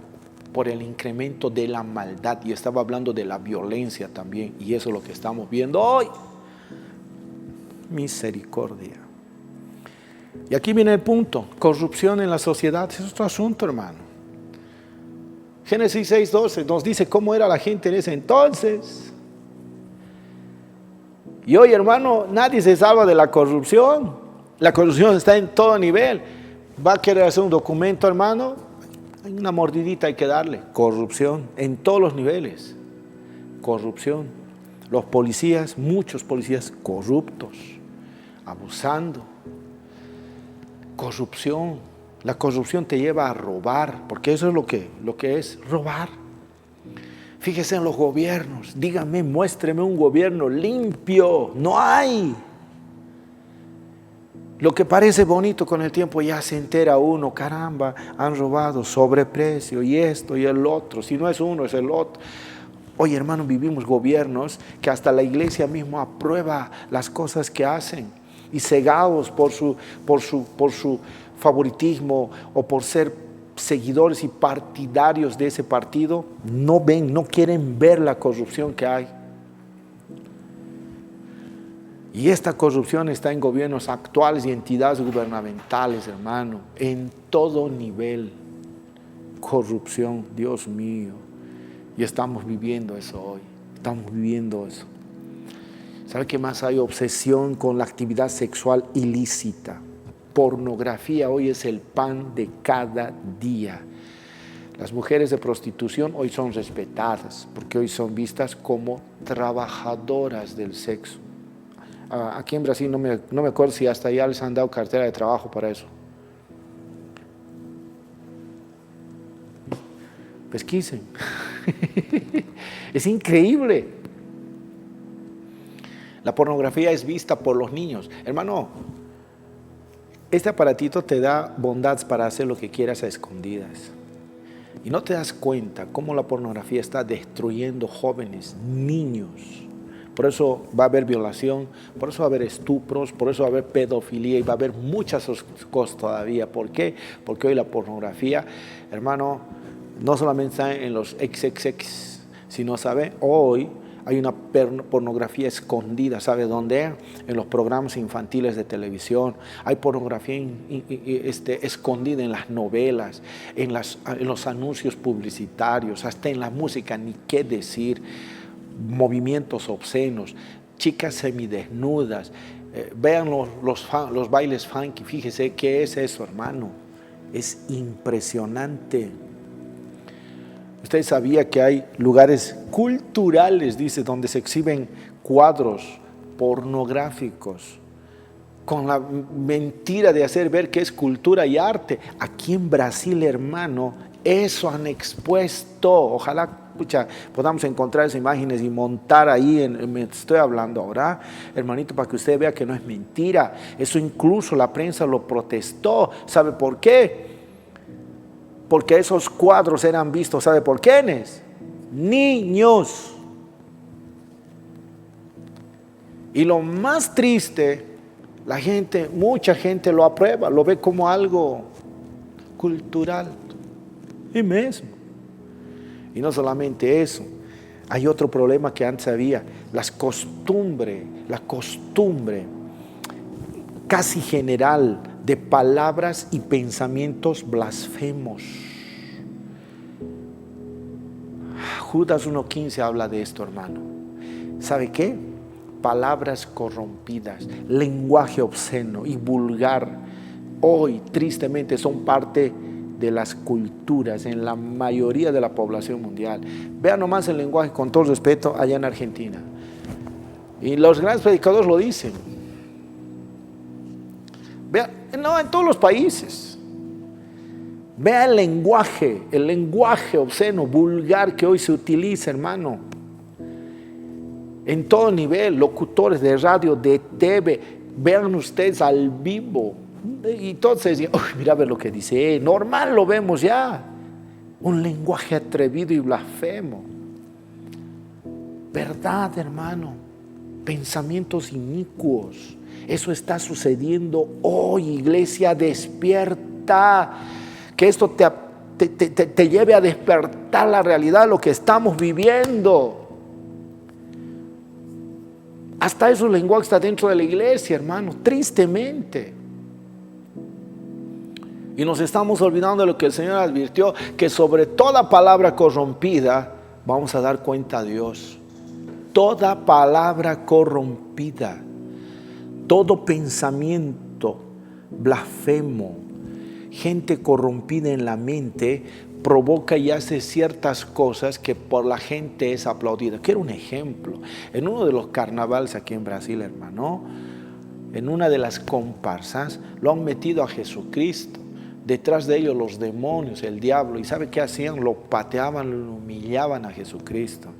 por el incremento de la maldad, y estaba hablando de la violencia también, y eso es lo que estamos viendo hoy. Misericordia. Y aquí viene el punto, corrupción en la sociedad, es otro asunto, hermano. Génesis 6:12 nos dice cómo era la gente en ese entonces. Y hoy, hermano, nadie se salva de la corrupción. La corrupción está en todo nivel. Va a querer hacer un documento, hermano, hay una mordidita hay que darle. Corrupción en todos los niveles. Corrupción. Los policías, muchos policías corruptos, abusando. Corrupción. La corrupción te lleva a robar, porque eso es lo que es robar. Fíjese en los gobiernos. Dígame, muéstreme un gobierno limpio. No hay. Lo que parece bonito con el tiempo ya se entera uno, caramba, han robado, sobreprecio y esto y el otro. Si no es uno, es el otro. Oye, hermano, vivimos gobiernos que hasta la iglesia misma aprueba las cosas que hacen, y cegados por su favoritismo o por ser seguidores y partidarios de ese partido, no ven, no quieren ver la corrupción que hay. Y esta corrupción está en gobiernos actuales y entidades gubernamentales, hermano, en todo nivel. Corrupción, Dios mío. Y estamos viviendo eso hoy, estamos viviendo eso. ¿Sabe qué más hay? Obsesión con la actividad sexual ilícita. Pornografía hoy es el pan de cada día. Las mujeres de prostitución hoy son respetadas porque hoy son vistas como trabajadoras del sexo. Aquí en Brasil no me acuerdo si hasta allá les han dado cartera de trabajo para eso. Pesquisen. Es increíble. La pornografía es vista por los niños. Hermano, este aparatito te da bondades para hacer lo que quieras a escondidas. Y no te das cuenta cómo la pornografía está destruyendo jóvenes, niños. Por eso va a haber violación, por eso va a haber estupros, por eso va a haber pedofilia y va a haber muchas cosas todavía. ¿Por qué? Porque hoy la pornografía, hermano, no solamente está en los XXX, sino, ¿sabe? Hoy hay una pornografía escondida, ¿sabe dónde? En los programas infantiles de televisión. Hay pornografía escondida en las novelas, en los anuncios publicitarios, hasta en la música, ni qué decir. Movimientos obscenos, chicas semidesnudas. Vean los bailes funky. Fíjese qué es eso, hermano. Es impresionante. Usted sabía que hay lugares culturales, dice, donde se exhiben cuadros pornográficos con la mentira de hacer ver que es cultura y arte. Aquí en Brasil, hermano, eso han expuesto. Ojalá podamos encontrar esas imágenes y montar ahí, me estoy hablando ahora, hermanito, para que usted vea que no es mentira. Eso incluso la prensa lo protestó. ¿Sabe por qué? Porque esos cuadros eran vistos, ¿sabe por quiénes? Niños. Y lo más triste, mucha gente lo aprueba, lo ve como algo cultural. Y mismo. Y no solamente eso, hay otro problema que antes había, la costumbre casi general de palabras y pensamientos blasfemos. Judas 1:15 habla de esto, hermano. ¿Sabe qué? Palabras corrompidas, lenguaje obsceno y vulgar, hoy tristemente son parte de las culturas en la mayoría de la población mundial. Vean nomás el lenguaje, con todo respeto, allá en Argentina. Y los grandes predicadores lo dicen. Vean, no, en todos los países. Vea el lenguaje obsceno, vulgar que hoy se utiliza, hermano. En todo nivel, locutores de radio, de TV, vean ustedes al vivo. Y entonces, mira a ver lo que dice, normal lo vemos ya. Un lenguaje atrevido y blasfemo. Verdad, hermano. Pensamientos inicuos. Eso está sucediendo hoy, iglesia, despierta. Que esto te lleve a despertar la realidad de lo que estamos viviendo. Hasta esos lenguajes está dentro de la iglesia, hermano, tristemente. Y nos estamos olvidando de lo que el Señor advirtió, que sobre toda palabra corrompida vamos a dar cuenta a Dios. Toda palabra corrompida, todo pensamiento blasfemo, gente corrompida en la mente, provoca y hace ciertas cosas que por la gente es aplaudida. Quiero un ejemplo. En uno de los carnavales aquí en Brasil, hermano, en una de las comparsas, lo han metido a Jesucristo. Detrás de ellos los demonios, el diablo. ¿Y sabe qué hacían? Lo pateaban, lo humillaban a Jesucristo.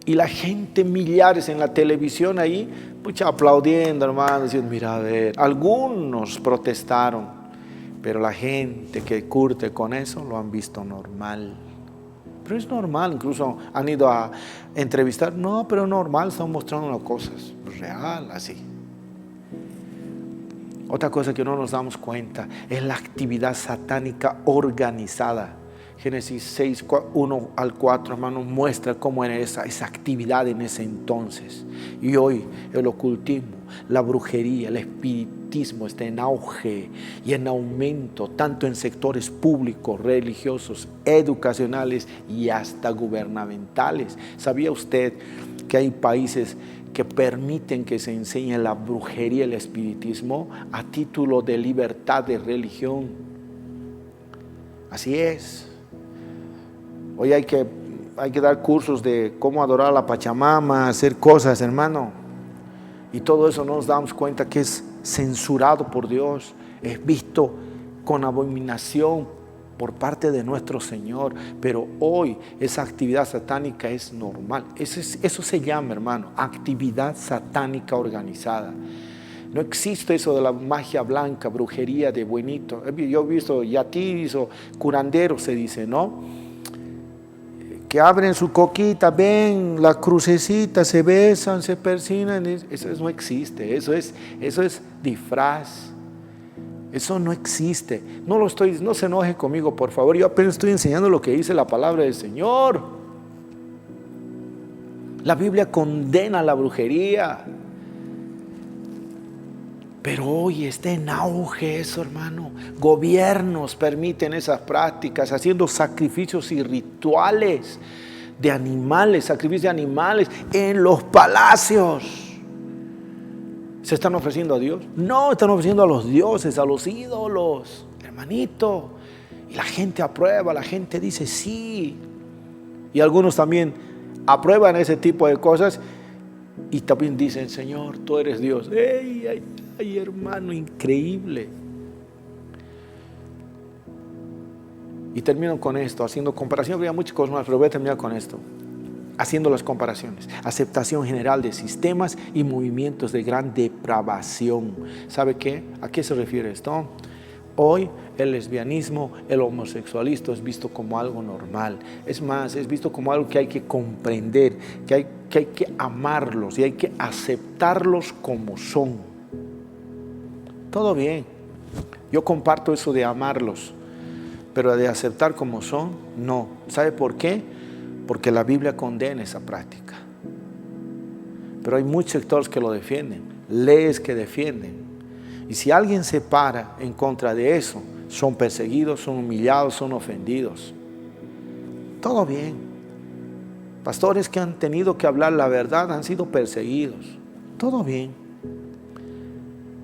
Y la gente, millares en la televisión ahí, pucha, aplaudiendo, hermano, diciendo, mira, a ver. Algunos protestaron, pero la gente que curte con eso lo han visto normal. Pero es normal, incluso han ido a entrevistar. No, pero normal, están mostrando las cosas. Real, así. Otra cosa que no nos damos cuenta es la actividad satánica organizada. Génesis 6, 1 al 4, hermanos, muestra cómo era esa actividad en ese entonces. Y hoy el ocultismo, la brujería, el espiritismo está en auge y en aumento, tanto en sectores públicos, religiosos, educacionales y hasta gubernamentales. ¿Sabía usted que hay países que permiten que se enseñe la brujería y el espiritismo a título de libertad de religión? Así es. Hoy hay que dar cursos de cómo adorar a la Pachamama, hacer cosas, hermano. Y todo eso no nos damos cuenta que es censurado por Dios, es visto con abominación por parte de nuestro Señor. Pero hoy esa actividad satánica es normal. Eso se llama, hermano, actividad satánica organizada. No existe eso de la magia blanca, brujería de buenito. Yo he visto yatiris o curanderos, se dice, ¿no? Que abren su coquita, ven la crucecita, se besan, se persignan. Eso no existe, eso es disfraz. Eso no existe. No se enoje conmigo, por favor. Yo apenas estoy enseñando lo que dice la palabra del Señor. La Biblia condena la brujería. Pero hoy está en auge eso, hermano. Gobiernos permiten esas prácticas, haciendo sacrificios y rituales de animales, sacrificios de animales en los palacios. ¿Se están ofreciendo a Dios? No, están ofreciendo a los dioses, a los ídolos, hermanito. Y la gente aprueba, la gente dice sí. Y algunos también aprueban ese tipo de cosas y también dicen, Señor, tú eres Dios. ¡Ay, hermano, increíble! Y termino con esto, haciendo comparación. Habría muchas cosas más, pero voy a terminar con esto. Haciendo las comparaciones. Aceptación general de sistemas y movimientos de gran depravación. ¿Sabe qué? ¿A qué se refiere esto? Hoy el lesbianismo, el homosexualismo es visto como algo normal. Es más, es visto como algo que hay que comprender, que hay que amarlos y hay que aceptarlos como son. Todo bien. Yo comparto eso de amarlos, pero de aceptar como son, no. ¿Sabe por qué? Porque la Biblia condena esa práctica. Pero hay muchos sectores que lo defienden, leyes que defienden. Y si alguien se para en contra de eso, son perseguidos, son humillados, son ofendidos. Todo bien. Pastores que han tenido que hablar la verdad han sido perseguidos. Todo bien.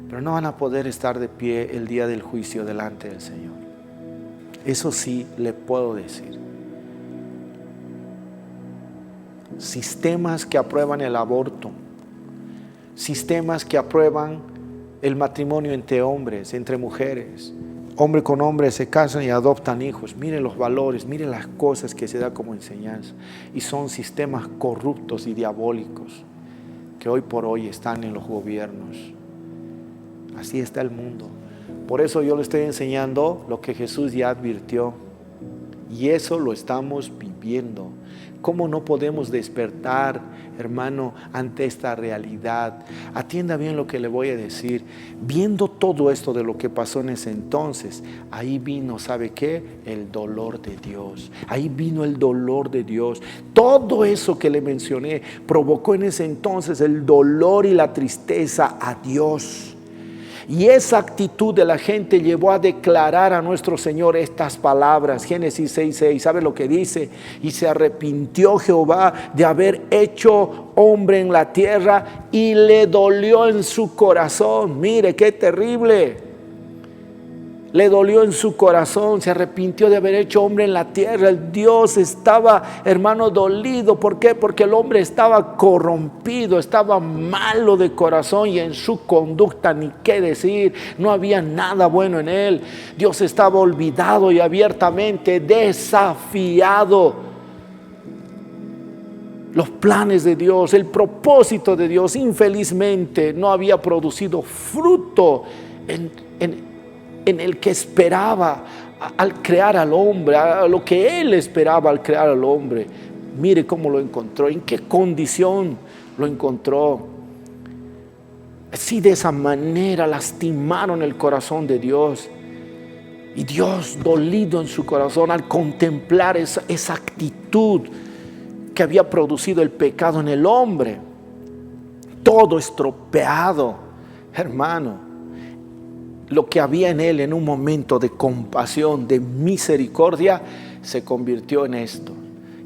Pero no van a poder estar de pie el día del juicio delante del Señor. Eso sí le puedo decir. Sistemas que aprueban el aborto, sistemas que aprueban el matrimonio entre hombres, entre mujeres, Hombre con hombre se casan y adoptan hijos. Miren los valores, miren las cosas que se da como enseñanza. Y son sistemas corruptos y diabólicos que hoy por hoy están en los gobiernos. Así está el mundo. Por eso yo le estoy enseñando lo que Jesús ya advirtió. Y eso lo estamos viviendo. ¿Cómo no podemos despertar, hermano, ante esta realidad? Atienda bien lo que le voy a decir. Viendo todo esto de lo que pasó en ese entonces, ahí vino, ¿sabe qué? El dolor de Dios. Ahí vino el dolor de Dios. Todo eso que le mencioné provocó en ese entonces el dolor y la tristeza a Dios. Y esa actitud de la gente llevó a declarar a nuestro Señor estas palabras. Génesis 6:6, ¿sabe lo que dice? Y se arrepintió Jehová de haber hecho hombre en la tierra y le dolió en su corazón. Mire qué terrible. Le dolió en su corazón, se arrepintió de haber hecho hombre en la tierra. El Dios estaba, hermano, dolido. ¿Por qué? Porque el hombre estaba corrompido, estaba malo de corazón y en su conducta ni qué decir. No había nada bueno en él. Dios estaba olvidado y abiertamente desafiado. Los planes de Dios, el propósito de Dios, infelizmente no había producido fruto en el que esperaba al crear al hombre, a lo que él esperaba al crear al hombre. Mire cómo lo encontró, en qué condición lo encontró. Así, de esa manera lastimaron el corazón de Dios. Y Dios, dolido en su corazón al contemplar esa actitud que había producido el pecado en el hombre, todo estropeado, hermano. Lo que había en él en un momento de compasión, de misericordia, se convirtió en esto.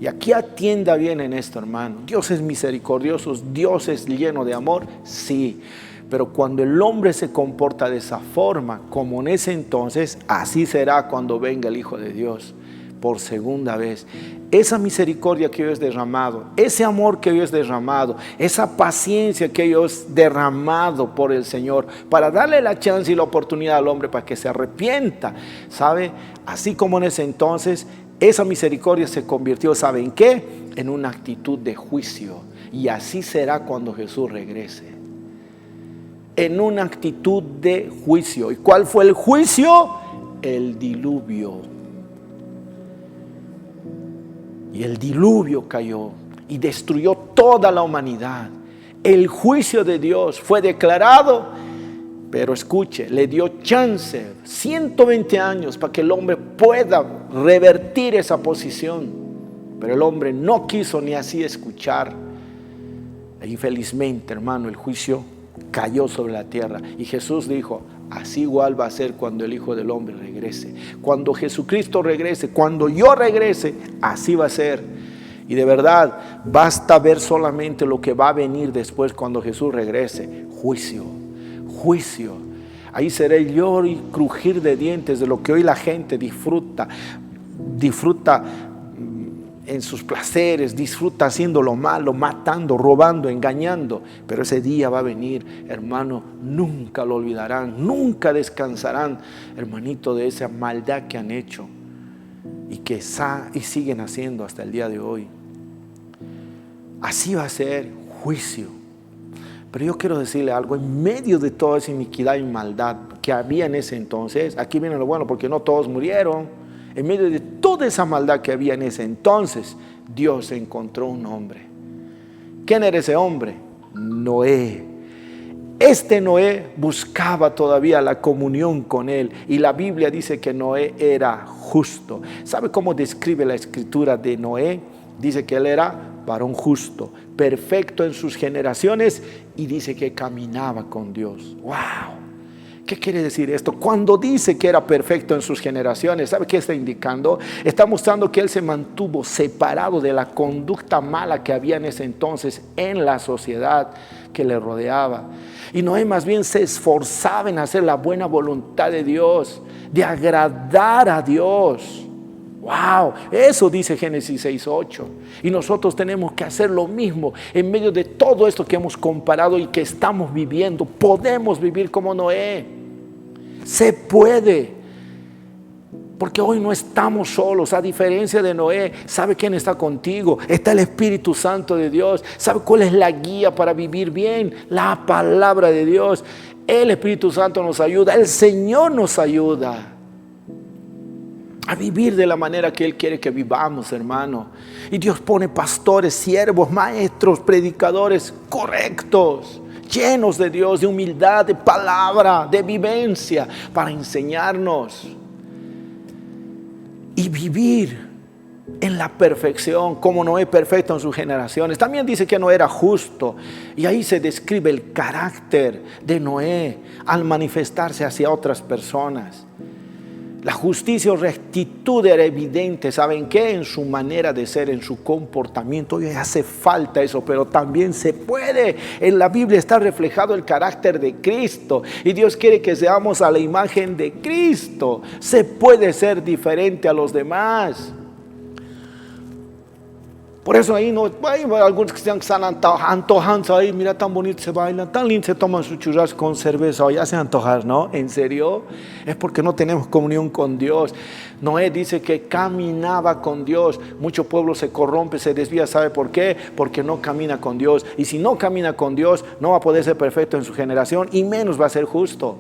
Y aquí atienda bien en esto, hermano. Dios es misericordioso, Dios es lleno de amor, sí. Pero cuando el hombre se comporta de esa forma, como en ese entonces, así será cuando venga el Hijo de Dios por segunda vez. Esa misericordia que Dios es derramado, ese amor que Dios es derramado, esa paciencia que Dios es derramado por el Señor, para darle la chance y la oportunidad al hombre para que se arrepienta, ¿sabe? Así como en ese entonces, esa misericordia se convirtió, ¿sabe en qué? En una actitud de juicio. Y así será cuando Jesús regrese. En una actitud de juicio. ¿Y cuál fue el juicio? El diluvio. Y el diluvio cayó y destruyó toda la humanidad. El juicio de Dios fue declarado, pero escuche, le dio chance, 120 años para que el hombre pueda revertir esa posición. Pero el hombre no quiso ni así escuchar. E infelizmente, hermano, el juicio cayó sobre la tierra. Y Jesús dijo, así igual va a ser cuando el Hijo del Hombre regrese. Cuando Jesucristo regrese, cuando yo regrese, así va a ser. Y de verdad, basta ver solamente lo que va a venir después cuando Jesús regrese. Juicio, juicio. Ahí será el lloro y crujir de dientes de lo que hoy la gente disfruta en sus placeres, disfruta haciendo lo malo, matando, robando, engañando. Pero ese día va a venir, hermano, nunca lo olvidarán, nunca descansarán, hermanito, de esa maldad que han hecho y que siguen haciendo hasta el día de hoy. Así va a ser juicio. Pero yo quiero decirle algo, en medio de toda esa iniquidad y maldad que había en ese entonces, aquí viene lo bueno, porque no todos murieron. En medio de toda esa maldad que había en ese entonces, Dios encontró un hombre. ¿Quién era ese hombre? Noé. Este Noé buscaba todavía la comunión con él. Y la Biblia dice que Noé era justo. ¿Sabe cómo describe la escritura de Noé? Dice que él era varón justo, perfecto en sus generaciones, y dice que caminaba con Dios. ¡Wow! ¿Qué quiere decir esto? Cuando dice que era perfecto en sus generaciones, ¿sabe qué está indicando? Está mostrando que él se mantuvo separado de la conducta mala que había en ese entonces en la sociedad que le rodeaba. Y Noé más bien se esforzaba en hacer la buena voluntad de Dios, de agradar a Dios. ¡Wow! Eso dice Génesis 6:8. Y nosotros tenemos que hacer lo mismo en medio de todo esto que hemos comparado y que estamos viviendo. Podemos vivir como Noé. Se puede. Porque hoy no estamos solos, a diferencia de Noé. ¿Sabe quién está contigo? Está el Espíritu Santo de Dios. ¿Sabe cuál es la guía para vivir bien? La palabra de Dios. El Espíritu Santo nos ayuda, el Señor nos ayuda a vivir de la manera que Él quiere que vivamos, hermano. Y Dios pone pastores, siervos, maestros, predicadores correctos, llenos de Dios, de humildad, de palabra, de vivencia, para enseñarnos y vivir en la perfección, como Noé perfecto en sus generaciones. También dice que no era justo, y ahí se describe el carácter de Noé al manifestarse hacia otras personas. La justicia o rectitud era evidente. ¿Saben qué? En su manera de ser, en su comportamiento. Hoy hace falta eso, pero también se puede. En la Biblia está reflejado el carácter de Cristo, y Dios quiere que seamos a la imagen de Cristo. Se puede ser diferente a los demás. Por eso ahí no hay algunos cristianos que están antojando ahí. Mira, tan bonito se bailan, tan lindo se toman su churrasco con cerveza. O ya se antojar, ¿no? ¿En serio? Es porque no tenemos comunión con Dios. Noé dice que caminaba con Dios. Mucho pueblo se corrompe, se desvía. ¿Sabe por qué? Porque no camina con Dios. Y si no camina con Dios, no va a poder ser perfecto en su generación, y menos va a ser justo.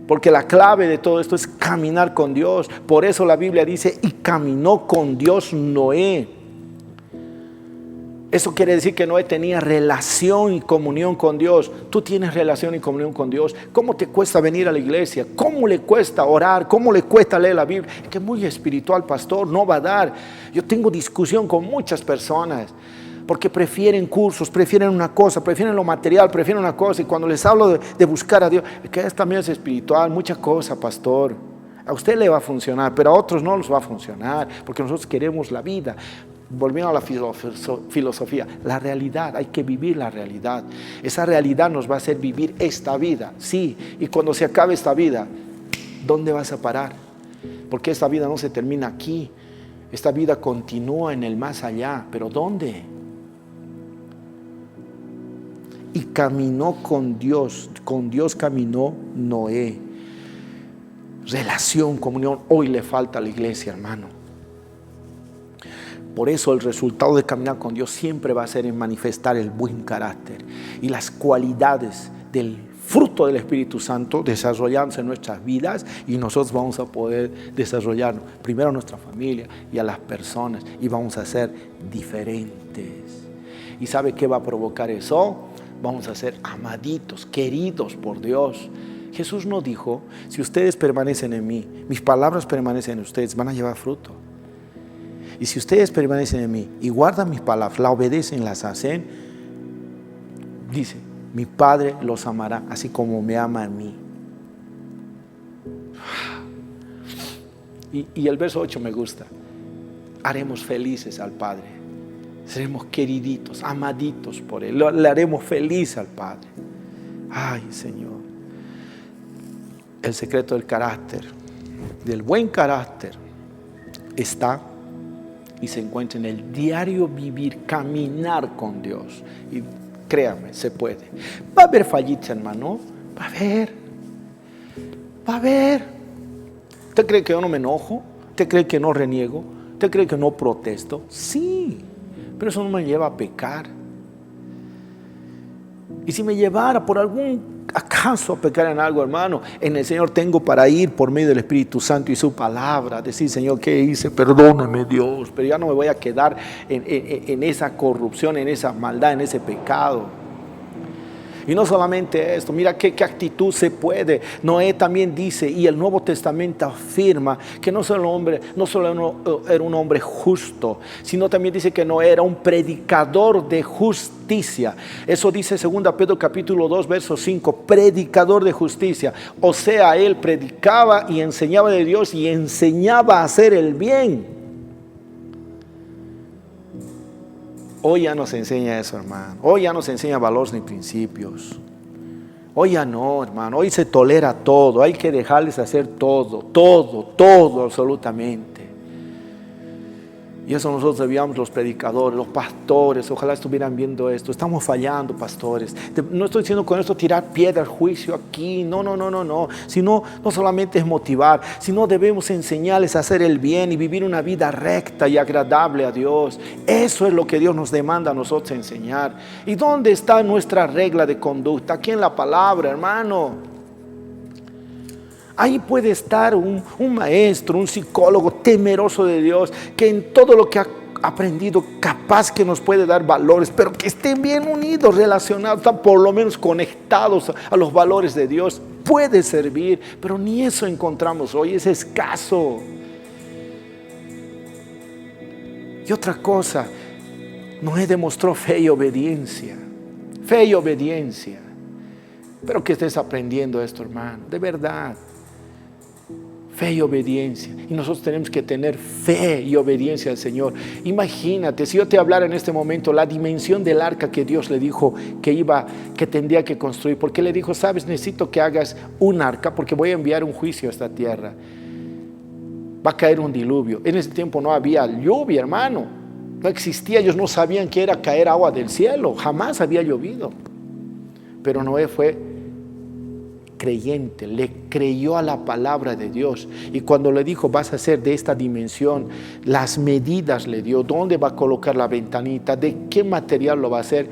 Porque la clave de todo esto es caminar con Dios. Por eso la Biblia dice: y caminó con Dios Noé. Eso quiere decir que Noé tenía relación y comunión con Dios. Tú tienes relación y comunión con Dios. ¿Cómo te cuesta venir a la iglesia? ¿Cómo le cuesta orar? ¿Cómo le cuesta leer la Biblia? Es que es muy espiritual, pastor, no va a dar. Yo tengo discusión con muchas personas porque prefieren cursos, prefieren una cosa, prefieren lo material, prefieren una cosa. Y cuando les hablo de buscar a Dios, es que esto también es espiritual, mucha cosa, pastor. A usted le va a funcionar, pero a otros no les va a funcionar, porque nosotros queremos la vida. Volviendo a la filosofía, la realidad, hay que vivir la realidad. Esa realidad nos va a hacer vivir esta vida, sí. Y cuando se acabe esta vida, ¿dónde vas a parar? Porque esta vida no se termina aquí. Esta vida continúa en el más allá. ¿Pero dónde? Y caminó con Dios caminó Noé. Relación, comunión, hoy le falta a la iglesia, hermano. Por eso el resultado de caminar con Dios siempre va a ser en manifestar el buen carácter y las cualidades del fruto del Espíritu Santo desarrollándose en nuestras vidas, y nosotros vamos a poder desarrollarnos primero a nuestra familia y a las personas, y vamos a ser diferentes. ¿Y sabe qué va a provocar eso? Vamos a ser amaditos, queridos por Dios. Jesús nos dijo: si ustedes permanecen en mí, mis palabras permanecen en ustedes, van a llevar fruto. Y si ustedes permanecen en mí y guardan mis palabras, la obedecen, las hacen, dice: mi Padre los amará así como me ama a mí. Y el verso 8 me gusta: haremos felices al Padre, seremos queriditos, amaditos por Él, le haremos feliz al Padre. Ay, Señor, el secreto del carácter, del buen carácter, está y se encuentra en el diario vivir, caminar con Dios. Y créame, se puede. Va a haber fallitas, hermano. Va a haber. ¿Usted cree que yo no me enojo? ¿Usted cree que no reniego? ¿Usted cree que no protesto? Sí, pero eso no me lleva a pecar. Y si me llevara por algún acaso a pecar en algo, hermano, en el Señor tengo para ir por medio del Espíritu Santo y su palabra, decir: Señor, ¿qué hice? Perdóname, Dios. Pero ya no me voy a quedar en esa corrupción, en esa maldad, en ese pecado. Y no solamente esto, mira qué actitud se puede. Noé también dice, y el Nuevo Testamento afirma, que no solo era un hombre justo, sino también dice que Noé era un predicador de justicia. Eso dice 2 Pedro capítulo 2 verso 5, predicador de justicia. O sea, él predicaba y enseñaba de Dios y enseñaba a hacer el bien. Hoy ya no se enseña eso, hermano. Hoy ya no se enseña valores ni principios. Hoy ya no, hermano. Hoy se tolera todo. Hay que dejarles hacer todo, absolutamente. Y eso nosotros debíamos, los predicadores, los pastores, ojalá estuvieran viendo esto. Estamos fallando, pastores. No estoy diciendo con esto tirar piedra al juicio aquí, no. Sino, no solamente es motivar, sino debemos enseñarles a hacer el bien y vivir una vida recta y agradable a Dios. Eso es lo que Dios nos demanda a nosotros enseñar. ¿Y dónde está nuestra regla de conducta? Aquí en la palabra, hermano. Ahí puede estar un maestro, un psicólogo temeroso de Dios, que en todo lo que ha aprendido capaz que nos puede dar valores, pero que estén bien unidos, relacionados, por lo menos conectados a los valores de Dios. Puede servir, pero ni eso encontramos hoy, es escaso. Y otra cosa, Noé demostró fe y obediencia. Fe y obediencia. Espero que estés aprendiendo esto, hermano, de verdad. Fe y obediencia. Y nosotros tenemos que tener fe y obediencia al Señor. Imagínate, si yo te hablara en este momento la dimensión del arca que Dios le dijo que tendría que construir. Porque le dijo, sabes, necesito que hagas un arca porque voy a enviar un juicio a esta tierra. Va a caer un diluvio. En ese tiempo no había lluvia, hermano. No existía, ellos no sabían que era caer agua del cielo. Jamás había llovido. Pero Noé fue creyente, le creyó a la palabra de Dios. Y cuando le dijo, vas a hacer de esta dimensión, las medidas le dio, dónde va a colocar la ventanita, de qué material lo va a hacer.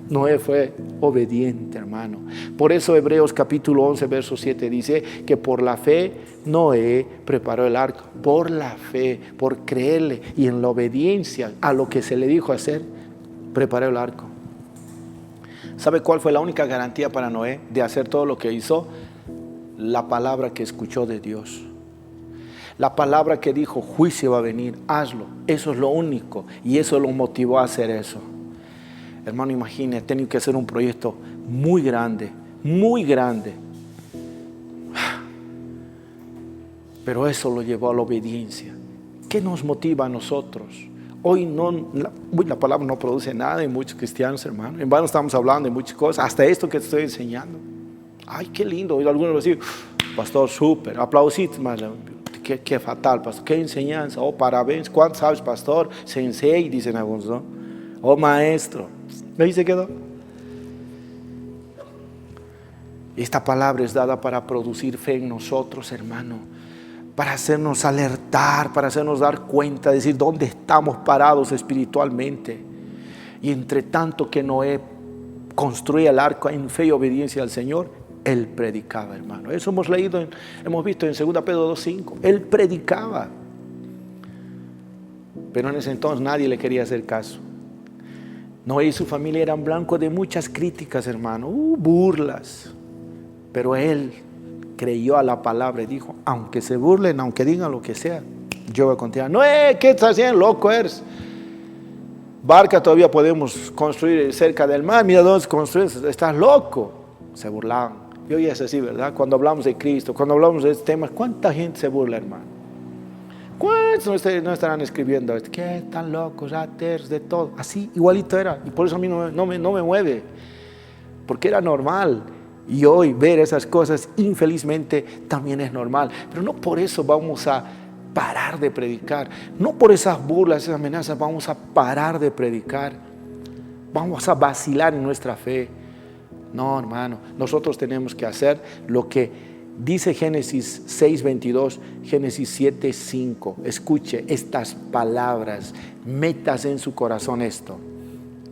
Noé fue obediente, hermano. Por eso Hebreos capítulo 11 verso 7 dice que por la fe Noé preparó el arca. Por la fe, por creerle y en la obediencia a lo que se le dijo hacer, preparó el arca. ¿Sabe cuál fue la única garantía para Noé de hacer todo lo que hizo? La palabra que escuchó de Dios. La palabra que dijo, juicio va a venir, hazlo. Eso es lo único. Y eso lo motivó a hacer eso. Hermano, imagine, tenía que hacer un proyecto muy grande, muy grande. Pero eso lo llevó a la obediencia. ¿Qué nos motiva a nosotros? Hoy la palabra no produce nada en muchos cristianos, hermano. En vano estamos hablando de muchas cosas, hasta esto que te estoy enseñando. Ay, qué lindo. Y algunos van a decir, pastor, súper, aplausitos, más. Qué fatal, pastor, qué enseñanza. Oh, parabéns. ¿Cuánto sabes, pastor? Sensei, dicen algunos, ¿no? Oh, maestro. Ahí se quedó. Esta palabra es dada para producir fe en nosotros, hermano. Para hacernos alertar, para hacernos dar cuenta, decir dónde estamos parados espiritualmente. Y entre tanto que Noé construía el arca en fe y obediencia al Señor, él predicaba, hermano. Eso hemos leído, hemos visto en 2 Pedro 2:5. Él predicaba. Pero en ese entonces nadie le quería hacer caso. Noé y su familia eran blanco de muchas críticas, hermano, burlas. Pero él creyó a la palabra y dijo, aunque se burlen, aunque digan lo que sea, yo voy a continuar. Noé, ¿qué estás haciendo? Loco eres. Barca todavía podemos construir cerca del mar. Mira dónde se construye. Estás loco. Se burlaban. Y hoy es así, ¿verdad? Cuando hablamos de Cristo, cuando hablamos de este tema, ¿cuánta gente se burla, hermano? ¿Cuántos no estarán escribiendo esto? ¿Qué tan locos, ateos, de todo? Así, igualito era. Y por eso a mí no me mueve. Porque era normal. Y hoy ver esas cosas, infelizmente, también es normal. Pero no por eso vamos a parar de predicar. No por esas burlas, esas amenazas, vamos a parar de predicar. Vamos a vacilar en nuestra fe. No, hermano. Nosotros tenemos que hacer lo que dice Génesis 6:22, Génesis 7:5. Escuche estas palabras. Metas en su corazón esto.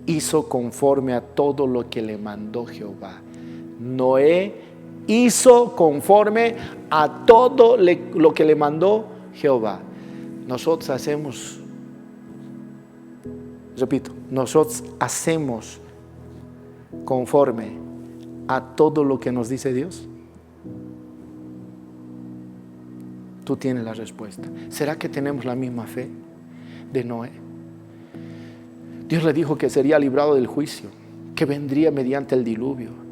Hizo conforme a todo lo que le mandó Jehová. Noé hizo conforme a todo lo que le mandó Jehová. Nosotros hacemos, repito, nosotros hacemos conforme a todo lo que nos dice Dios. Tú tienes la respuesta. ¿Será que tenemos la misma fe de Noé? Dios le dijo que sería librado del juicio, que vendría mediante el diluvio.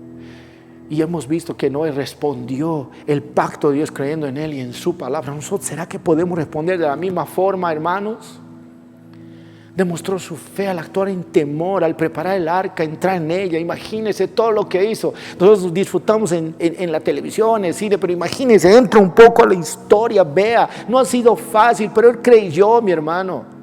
Y hemos visto que Noé respondió el pacto de Dios creyendo en Él y en su palabra. ¿Nosotros será que podemos responder de la misma forma, hermanos? Demostró su fe al actuar en temor, al preparar el arca, entrar en ella. Imagínense todo lo que hizo. Nosotros disfrutamos en la televisión, en el cine, pero imagínense, entra un poco a la historia, vea. No ha sido fácil, pero él creyó, mi hermano.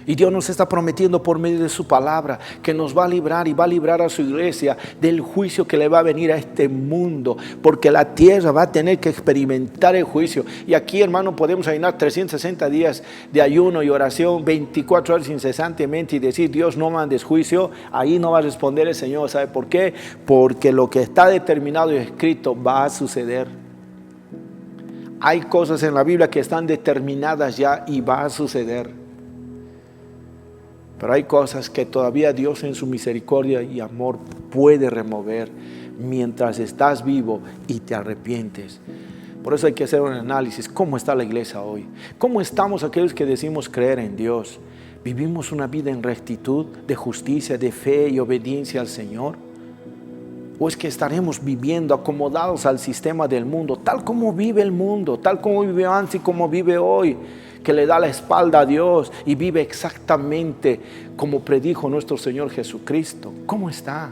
Y Dios nos está prometiendo por medio de su palabra que nos va a librar y va a librar a su iglesia del juicio que le va a venir a este mundo, porque la tierra va a tener que experimentar el juicio. Y aquí, hermano, podemos ayunar 360 días de ayuno y oración, 24 horas incesantemente, y decir: Dios, no mandes juicio. Ahí no va a responder el Señor. ¿Sabe por qué? Porque lo que está determinado y escrito va a suceder. Hay cosas en la Biblia que están determinadas ya y va a suceder. Pero hay cosas que todavía Dios en su misericordia y amor puede remover mientras estás vivo y te arrepientes. Por eso hay que hacer un análisis. ¿Cómo está la iglesia hoy? ¿Cómo estamos aquellos que decimos creer en Dios? ¿Vivimos una vida en rectitud, de justicia, de fe y obediencia al Señor? ¿O es que estaremos viviendo acomodados al sistema del mundo, tal como vive el mundo, tal como vive antes y como vive hoy? Que le da la espalda a Dios y vive exactamente como predijo nuestro Señor Jesucristo. ¿Cómo está?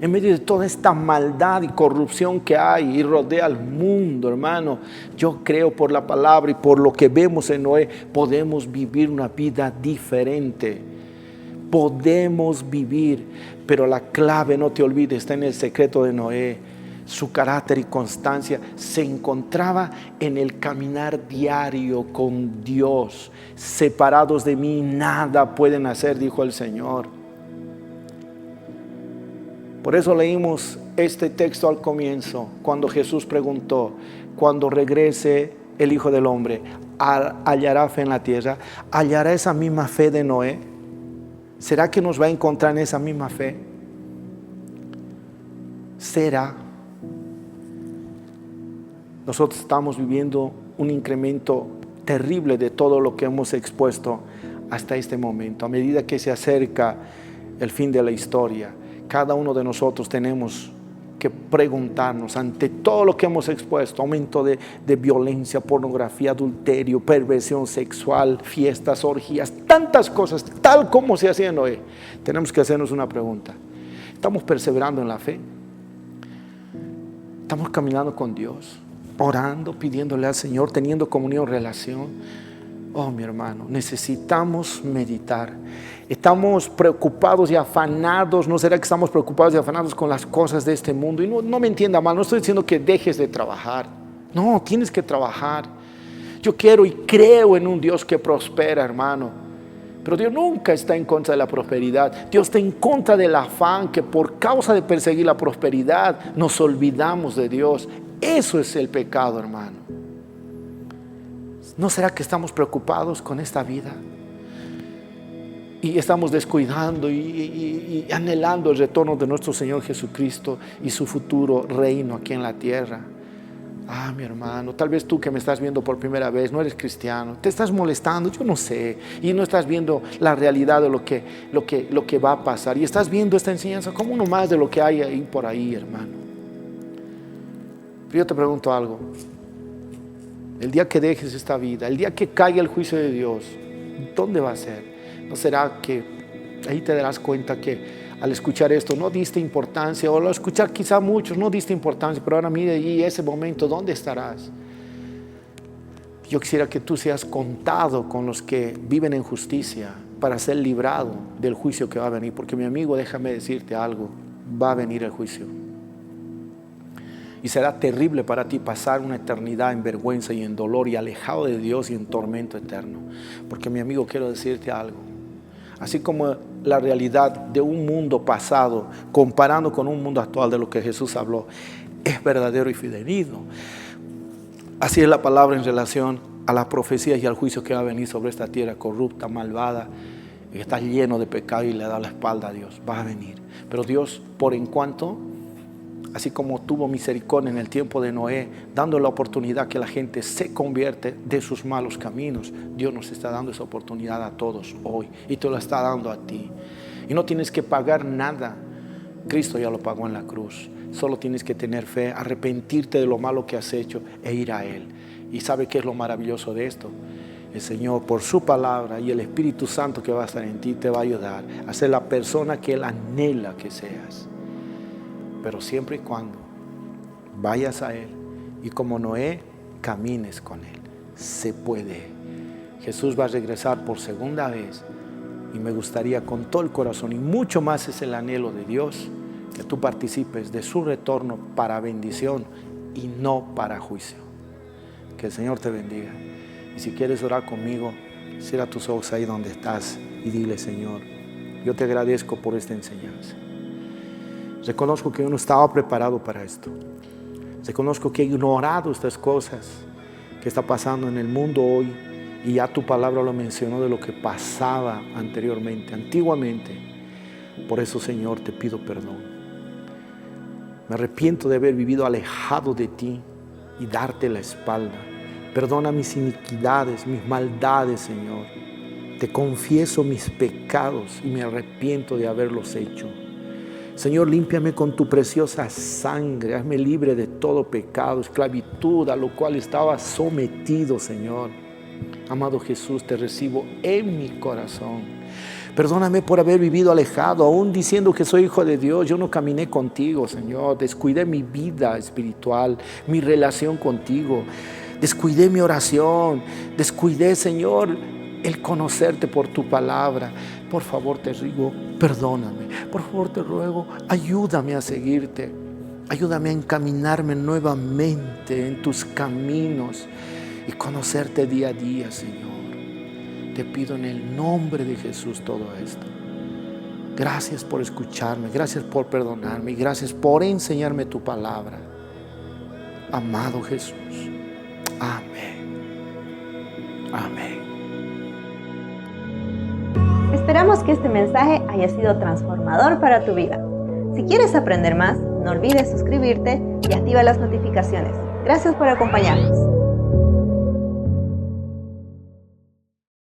En medio de toda esta maldad y corrupción que hay y rodea al mundo, hermano, yo creo por la palabra y por lo que vemos en Noé, podemos vivir una vida diferente. Podemos vivir, pero la clave, no te olvides, está en el secreto de Noé. Su carácter y constancia se encontraba en el caminar diario con Dios. Separados de mí nada pueden hacer, dijo el Señor. Por eso leímos este texto al comienzo, cuando Jesús preguntó: cuando regrese el Hijo del Hombre, ¿hallará fe en la tierra? ¿Hallará esa misma fe de Noé? ¿Será que nos va a encontrar en esa misma fe? ¿Será? Nosotros estamos viviendo un incremento terrible de todo lo que hemos expuesto hasta este momento. A medida que se acerca el fin de la historia, cada uno de nosotros tenemos que preguntarnos ante todo lo que hemos expuesto: aumento de violencia, pornografía, adulterio, perversión sexual, fiestas, orgías, tantas cosas, tal como se hacían hoy. Tenemos que hacernos una pregunta: ¿estamos perseverando en la fe? ¿Estamos caminando con Dios? Orando, pidiéndole al Señor, teniendo comunión, relación. Oh, mi hermano, necesitamos meditar. Estamos preocupados y afanados. ¿No será que estamos preocupados y afanados con las cosas de este mundo? Y no me entienda mal, no estoy diciendo que dejes de trabajar. No, tienes que trabajar. Yo quiero y creo en un Dios que prospera, hermano. Pero Dios nunca está en contra de la prosperidad. Dios está en contra del afán, que por causa de perseguir la prosperidad nos olvidamos de Dios. Eso es el pecado, hermano. ¿No será que estamos preocupados con esta vida? Y estamos descuidando y anhelando el retorno de nuestro Señor Jesucristo y su futuro reino aquí en la tierra. Ah, mi hermano, tal vez tú que me estás viendo por primera vez, no eres cristiano, te estás molestando, yo no sé, y no estás viendo la realidad de lo que va a pasar, y estás viendo esta enseñanza como uno más de lo que hay ahí por ahí, hermano. Pero yo te pregunto algo: el día que dejes esta vida, el día que caiga el juicio de Dios, ¿dónde va a ser? ¿No será que ahí te darás cuenta que al escuchar esto no diste importancia, o al escuchar quizá muchos no diste importancia, pero ahora mira allí ese momento, ¿dónde estarás? Yo quisiera que tú seas contado con los que viven en justicia para ser librado del juicio que va a venir, porque mi amigo, déjame decirte algo, va a venir el juicio. Y será terrible para ti pasar una eternidad en vergüenza y en dolor y alejado de Dios y en tormento eterno. Porque mi amigo, quiero decirte algo. Así como la realidad de un mundo pasado, comparando con un mundo actual de lo que Jesús habló, es verdadero y fidedigno. Así es la palabra en relación a las profecías y al juicio que va a venir sobre esta tierra corrupta, malvada, que está lleno de pecado y le da la espalda a Dios. Va a venir. Pero Dios, por en cuanto, así como tuvo misericordia en el tiempo de Noé, dando la oportunidad que la gente se convierte de sus malos caminos, Dios nos está dando esa oportunidad a todos hoy, y te lo está dando a ti. Y no tienes que pagar nada. Cristo ya lo pagó en la cruz. Solo tienes que tener fe, arrepentirte de lo malo que has hecho e ir a Él. ¿Y sabe qué es lo maravilloso de esto? El Señor, por su palabra y el Espíritu Santo que va a estar en ti, te va a ayudar a ser la persona que Él anhela que seas. Pero siempre y cuando vayas a Él y como Noé, camines con Él. Se puede. Jesús va a regresar por segunda vez y me gustaría con todo el corazón, y mucho más es el anhelo de Dios, que tú participes de su retorno para bendición y no para juicio. Que el Señor te bendiga. Y si quieres orar conmigo, cierra tus ojos ahí donde estás y dile: Señor, yo te agradezco por esta enseñanza. Reconozco que yo no estaba preparado para esto. Reconozco que he ignorado estas cosas que está pasando en el mundo hoy, y ya tu palabra lo mencionó de lo que pasaba anteriormente, antiguamente. Por eso, Señor, te pido perdón. Me arrepiento de haber vivido alejado de ti y darte la espalda. Perdona mis iniquidades, mis maldades, Señor. Te confieso mis pecados y me arrepiento de haberlos hecho. Señor, límpiame con tu preciosa sangre. Hazme libre de todo pecado, esclavitud a lo cual estaba sometido, Señor. Amado Jesús, te recibo en mi corazón. Perdóname por haber vivido alejado, aún diciendo que soy hijo de Dios. Yo no caminé contigo, Señor. Descuidé mi vida espiritual, mi relación contigo. Descuidé mi oración. Descuidé, Señor, el conocerte por tu palabra. Por favor, te digo, perdóname. Por favor, te ruego, ayúdame a seguirte. Ayúdame a encaminarme nuevamente en tus caminos y conocerte día a día, Señor. Te pido en el nombre de Jesús todo esto. Gracias por escucharme, gracias por perdonarme y gracias por enseñarme tu palabra. Amado Jesús. Amén. Amén. Esperamos que este mensaje haya sido transformador para tu vida. Si quieres aprender más, no olvides suscribirte y activa las notificaciones. Gracias por acompañarnos.